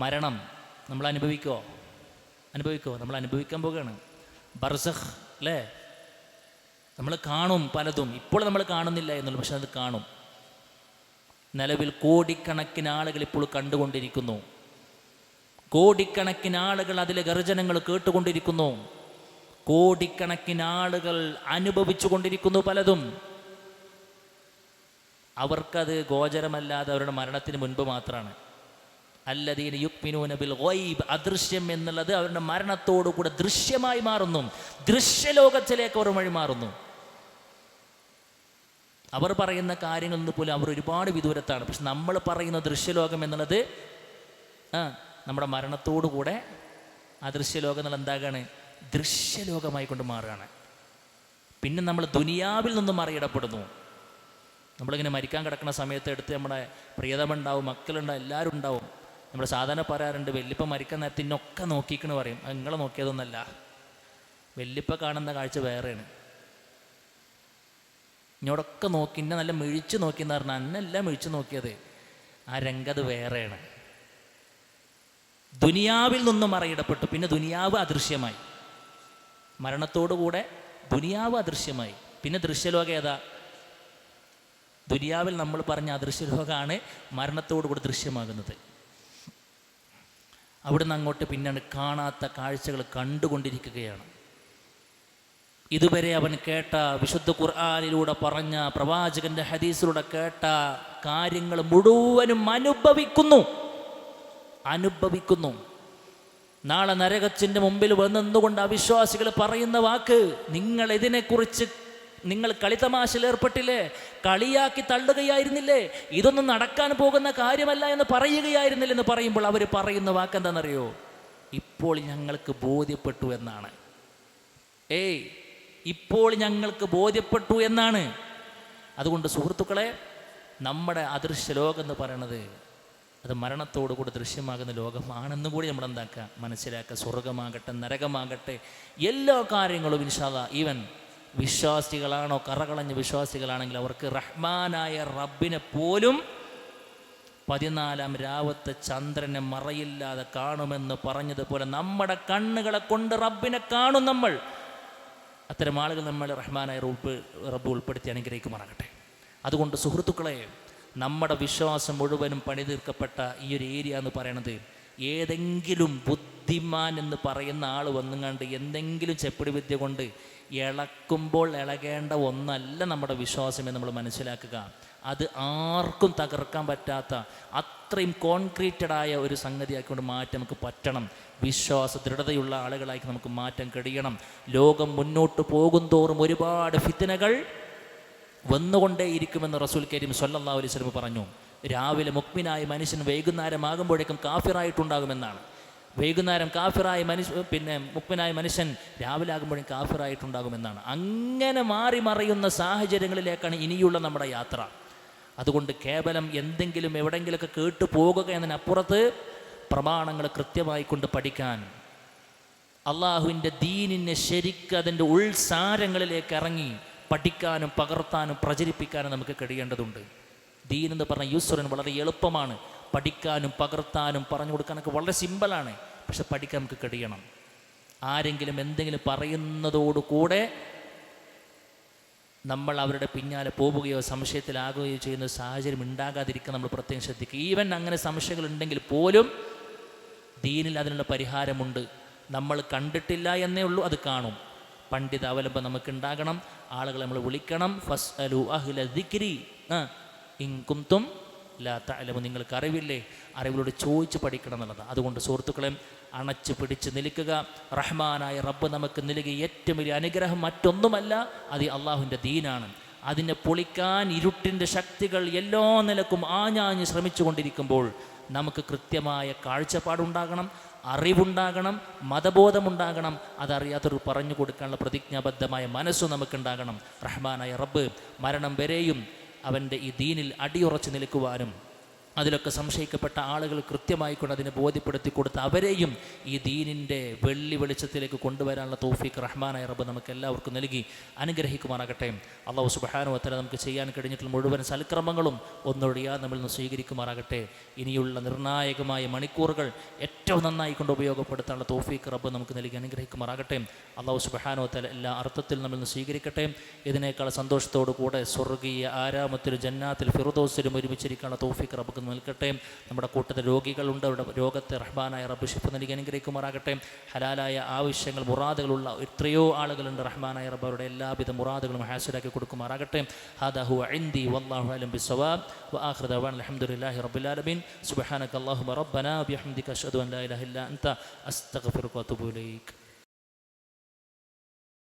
മരണം നമ്മൾ അനുഭവിക്കുമോ? നമ്മൾ അനുഭവിക്കാൻ പോവുകയാണ്. ബർസഖ് അല്ലേ, നമ്മൾ കാണും പലതും, ഇപ്പോൾ നമ്മൾ കാണുന്നില്ല എന്നുള്ളൂ, പക്ഷെ അത് കാണും. നിലവിൽ കോടിക്കണക്കിന് ആളുകൾ ഇപ്പോൾ കണ്ടുകൊണ്ടിരിക്കുന്നു, കോടിക്കണക്കിന് ആളുകൾ അതിലെ ഗർജനങ്ങൾ കേട്ടുകൊണ്ടിരിക്കുന്നു, കോടിക്കണക്കിന് ആളുകൾ അനുഭവിച്ചു കൊണ്ടിരിക്കുന്നു പലതും. അവർക്കത് ഗോചരമല്ലാതെ അവരുടെ മരണത്തിന് മുൻപ് മാത്രമാണ്. അല്ലദീന യുക്മിനൂന ബിൽ ഗൈബ്, അദൃശ്യം എന്നുള്ളത് അവരുടെ മരണത്തോടു കൂടെ ദൃശ്യമായി മാറുന്നു, ദൃശ്യലോകത്തിലേക്ക് അവർ വഴി മാറുന്നു. അവർ പറയുന്ന കാര്യങ്ങളിൽ പോലും അവർ ഒരുപാട് വിദൂരത്താണ്. പക്ഷെ നമ്മൾ പറയുന്ന ദൃശ്യലോകം എന്നുള്ളത് നമ്മുടെ മരണത്തോടു കൂടെ ആ ദൃശ്യലോകം എന്നുള്ള എന്താകാണ്, ദൃശ്യലോകമായി കൊണ്ട് മാറുകയാണ്. പിന്നെ നമ്മൾ ദുനിയാവിൽ നിന്നും മറിയിടപ്പെടുന്നു. നമ്മളിങ്ങനെ മരിക്കാൻ കിടക്കുന്ന സമയത്ത് എടുത്ത് നമ്മുടെ പ്രിയതമുണ്ടാവും, മക്കളുണ്ടാവും, എല്ലാവരും ഉണ്ടാവും. നമ്മൾ സാധാരണ പറയാറുണ്ട്, വെല്ലിപ്പ മരിക്കാൻ നേരത്തെ ഇന്നൊക്കെ നോക്കിക്കണെന്ന് പറയും. നിങ്ങളെ നോക്കിയതൊന്നല്ല, വെല്ലിപ്പ കാണുന്ന കാഴ്ച വേറെയാണ്. ഇന്നോടൊക്കെ നോക്കി, ഇന്നെ നല്ല മിഴിച്ച് നോക്കിയെന്ന് പറഞ്ഞാൽ അന്നെല്ലാം മിഴിച്ച് നോക്കിയത്, ആ രംഗത് വേറെയാണ്. ദുനിയാവിൽ നിന്നും മറിയിടപ്പെട്ടു. പിന്നെ ദുനിയാവ് അദൃശ്യമായി, മരണത്തോടുകൂടെ ദുനിയാവ് അദൃശ്യമായി. പിന്നെ ദൃശ്യലോകം ഏതാ? ദുനിയാവിൽ നമ്മൾ പറഞ്ഞ അദൃശ്യലോകമാണ് മരണത്തോടുകൂടി ദൃശ്യമാകുന്നത്. അവിടുന്ന് അങ്ങോട്ട് പിന്നാണ് കാണാത്ത കാഴ്ചകൾ കണ്ടുകൊണ്ടിരിക്കുകയാണ്. ഇതുവരെ അവൻ കേട്ട, വിശുദ്ധ ഖുർആനിലൂടെ പറഞ്ഞ, പ്രവാചകന്റെ ഹദീസിലൂടെ കേട്ട കാര്യങ്ങൾ മുഴുവനും അനുഭവിക്കുന്നു. നാളെ നരകത്തിൻ്റെ മുമ്പിൽ വന്നെന്നുകൊണ്ട് അവിശ്വാസികൾ പറയുന്ന വാക്ക്, നിങ്ങൾ ഇതിനെക്കുറിച്ച് നിങ്ങൾ കളിതമാശയിൽ ഏർപ്പെട്ടില്ലേ, കളിയാക്കി തള്ളുകയായിരുന്നില്ലേ, ഇതൊന്നും നടക്കാൻ പോകുന്ന കാര്യമല്ല എന്ന് പറയുകയായിരുന്നില്ല എന്ന് പറയുമ്പോൾ അവർ പറയുന്ന വാക്ക് എന്താണെന്നറിയോ? ഇപ്പോൾ ഞങ്ങൾക്ക് ബോധ്യപ്പെട്ടു എന്നാണ്. ഇപ്പോൾ ഞങ്ങൾക്ക് ബോധ്യപ്പെട്ടു എന്നാണ്. അതുകൊണ്ട് സുഹൃത്തുക്കളെ, നമ്മുടെ അദൃശ്യ ലോകം എന്ന് പറയണത് അത് മരണത്തോടു കൂടി ദൃശ്യമാകുന്ന ലോകമാണെന്ന് കൂടി നമ്മൾ എന്താക്കുക, മനസ്സിലാക്കുക. സ്വർഗമാകട്ടെ നരകമാകട്ടെ എല്ലാ കാര്യങ്ങളും ഇൻഷാ അല്ലാഹ്, ഈവൻ വിശ്വാസികളാണോ കറകളഞ്ഞ വിശ്വാസികളാണെങ്കിൽ അവർക്ക് റഹ്മാനായ റബ്ബിനെ പോലും 14-ാം രാവത്തെ ചന്ദ്രനെ മറയില്ലാതെ കാണുമെന്ന് പറഞ്ഞതുപോലെ നമ്മുടെ കണ്ണുകളെ കൊണ്ട് റബ്ബിനെ കാണും നമ്മൾ. അത്തരം ആളുകൾ നമ്മൾ റഹ്മാനായ റബ്ബ് ഉൾപ്പെടുത്തി അനുഗ്രഹിക്കുമാറാകട്ടെ. അതുകൊണ്ട് സുഹൃത്തുക്കളെ, നമ്മുടെ വിശ്വാസം മുഴുവനും പണിതീർക്കപ്പെട്ട ഈ ഒരു ഏരിയ എന്ന് പറയണത്, ഏതെങ്കിലും ബുദ്ധിമാൻ എന്ന് പറയുന്ന ആൾ വന്നുകൊണ്ട് എന്തെങ്കിലും ചെപ്പിടി വിദ്യ കൊണ്ട് ഇളക്കുമ്പോൾ ഇളകേണ്ട ഒന്നല്ല നമ്മുടെ വിശ്വാസം എന്ന് നമ്മൾ മനസ്സിലാക്കുക. അത് ആർക്കും തകർക്കാൻ പറ്റാത്ത അത്രയും കോൺക്രീറ്റഡായ ഒരു സംഗതിയാക്കിക്കൊണ്ട് മാറ്റം നമുക്ക് പറ്റണം. വിശ്വാസ ദൃഢതയുള്ള ആളുകളാക്കി നമുക്ക് മാറ്റം കഴിയണം. ലോകം മുന്നോട്ട് പോകും തോറും ഒരുപാട് ഫിത്നകൾ വന്നുകൊണ്ടേയിരിക്കുമെന്ന് റസൂൽ കരീം സ്വല്ലല്ലാഹു അലൈഹി വസല്ലം പറഞ്ഞു. രാവിലെ മുഅ്മിനായ മനുഷ്യൻ വൈകുന്നേരമാകുമ്പോഴേക്കും കാഫിറായിട്ടുണ്ടാകുമെന്നാണ്. വൈകുന്നേരം കാഫിറായ മുഅ്മിനായ മനുഷ്യൻ രാവിലെ ആകുമ്പോഴേക്കും കാഫിറായിട്ടുണ്ടാകുമെന്നാണ്. അങ്ങനെ മാറി മറയുന്ന സാഹചര്യങ്ങളിലേക്കാണ് ഇനിയുള്ള നമ്മുടെ യാത്ര. അതുകൊണ്ട് കേവലം എന്തെങ്കിലും എവിടെയെങ്കിലുമൊക്കെ കേട്ടു പോകുക എന്നതിനപ്പുറത്ത് പ്രമാണങ്ങൾ കൃത്യമായി കൊണ്ട് പഠിക്കാൻ, അള്ളാഹുവിൻ്റെ ദീനിനെ ശരിക്കും അതിൻ്റെ ഉൾസാരങ്ങളിലേക്ക് ഇറങ്ങി പഠിക്കാനും പകർത്താനും പ്രചരിപ്പിക്കാനും നമുക്ക് കഴിയേണ്ടതുണ്ട്. ദീൻ എന്ന് പറഞ്ഞ യുസ്റൻ വളരെ എളുപ്പമാണ്, പഠിക്കാനും പകർത്താനും പറഞ്ഞു കൊടുക്കാനൊക്കെ വളരെ സിമ്പിളാണ്. പക്ഷെ പഠിക്കാൻ നമുക്ക് കഴിയണം. ആരെങ്കിലും എന്തെങ്കിലും പറയുന്നതോടുകൂടെ നമ്മൾ അവരുടെ പിന്നാലെ പോവുകയോ സംശയത്തിലാകുകയോ ചെയ്യുന്ന സാഹചര്യം ഉണ്ടാകാതിരിക്കാൻ നമ്മൾ പ്രത്യേകം ശ്രദ്ധിക്കുക. ഈവൻ അങ്ങനെ സംശയങ്ങൾ ഉണ്ടെങ്കിൽ പോലും ദീനിൽ അതിനുള്ള പരിഹാരമുണ്ട്. നമ്മൾ കണ്ടിട്ടില്ല എന്നേ ഉള്ളൂ, അത് കാണും. പണ്ഡിത അവലംബം നമുക്കുണ്ടാകണം. ആളുകളെ നമ്മൾ വിളിക്കണം. ഫസ്അലു അഹ്ല ദിക്രി ഇൻ കുന്തും ലാ തഅലമൂൻ, നിങ്ങൾക്ക് അറിവില്ലേ, അറിവിലൂടെ ചോദിച്ച് പഠിക്കണം എന്നുള്ളതാണ്. അതുകൊണ്ട് സുഹൃത്തുക്കളെ, അണച്ചു പിടിച്ച് നിൽക്കുക. റഹ്മാനായ റബ്ബ് നമുക്ക് നൽകിയ ഏറ്റവും വലിയ അനുഗ്രഹം മറ്റൊന്നുമല്ല, അത് അള്ളാഹുവിൻ്റെ ദീനാണ്. അതിനെ പൊളിക്കാൻ ഇരുട്ടിൻ്റെ ശക്തികൾ എല്ലാ നിലക്കും ആഞ്ഞാഞ്ഞ് ശ്രമിച്ചു കൊണ്ടിരിക്കുമ്പോൾ നമുക്ക് കൃത്യമായ കാഴ്ചപ്പാടുണ്ടാകണം, അറിവുണ്ടാകണം, മതബോധമുണ്ടാകണം. അതറിയാത്തൊരു പറഞ്ഞു കൊടുക്കാനുള്ള പ്രതിജ്ഞാബദ്ധമായ മനസ്സും നമുക്കുണ്ടാകണം. റഹ്മാനായ റബ്ബ് മരണം വരെയും അവൻ്റെ ഈ ദീനിൽ അടിയുറച്ച് നിൽക്കുവാനും അതിലൊക്കെ സംശയിക്കപ്പെട്ട ആളുകൾ കൃത്യമായിക്കൊണ്ട് അതിനെ ബോധ്യപ്പെടുത്തി കൊടുത്ത് അവരെയും ഈ ദീനിൻ്റെ വെള്ളി വെളിച്ചത്തിലേക്ക് കൊണ്ടുവരാനുള്ള തൗഫീഖ് റഹ്മാനായ റബ്ബ് നമുക്ക് എല്ലാവർക്കും നൽകി അനുഗ്രഹിക്കുമാറാകട്ടെ. അല്ലാഹു സുബ്ഹാനഹു വ തആല നമുക്ക് ചെയ്യാൻ കഴിഞ്ഞിട്ടുള്ള മുഴുവൻ സൽക്രമങ്ങളും ഒന്നൊഴിയാതെ നമ്മളിൽ നിന്ന് സ്വീകരിക്കുമാറാകട്ടെ. ഇനിയുള്ള നിർണായകമായ മണിക്കൂറുകൾ ഏറ്റവും നന്നായി കൊണ്ട് ഉപയോഗപ്പെടുത്താനുള്ള തൗഫീഖ് റബ്ബ് നമുക്ക് നൽകി അനുഗ്രഹിക്കുമാറാകട്ടെ. അല്ലാഹു സുബ്ഹാനഹു വ തആല എല്ലാ അർത്ഥത്തിലും നമ്മളിൽ നിന്ന് സ്വീകരിക്കട്ടെ. ഇതിനേക്കാൾ സന്തോഷത്തോടു കൂടെ സ്വർഗീയ ആരാമത്തിലും ജന്നാത്തിൽ ഫിർദൗസിലും ഒരുമിച്ചിരിക്കാനുള്ള തൗഫീഖ് റബ്ബ് നിൽക്കട്ടെ. നമ്മുടെ കൂട്ടത്തിൽ രോഗികളുണ്ട്, അവരുടെ രോഗത്തെ റഹ്മാനായ റബ്ബ് ശിഫ നൽകി അനുഗ്രഹിക്കുമാറാകട്ടെ. ഹലാലായ ആവശ്യങ്ങൾ മുറാദുകളുള്ള എത്രയോ ആളുകളുണ്ട്. റഹ്മാനായ റബ്ബ് അവരുടെ എല്ലാവിധ മുറാദുകളും ഹാസിലാക്കി കൊടുക്കുമാറാകട്ടെ. ഹാദാ ഹുവ ഇൻദി വല്ലാഹു അലം ബിസ്സവാബ് വ ആഖിറു ദഅവാന അൽഹംദുലില്ലാഹി റബ്ബിൽ ആലമീൻ. സുബ്ഹാനക അല്ലാഹുമ്മ റബ്ബനാ ബിഹംദിക അശ്ഹദു അൻ ലാ ഇലാഹ ഇല്ലാ അൻത അസ്തഗ്ഫിറുക വ അത്തൂബു ഇലൈക്.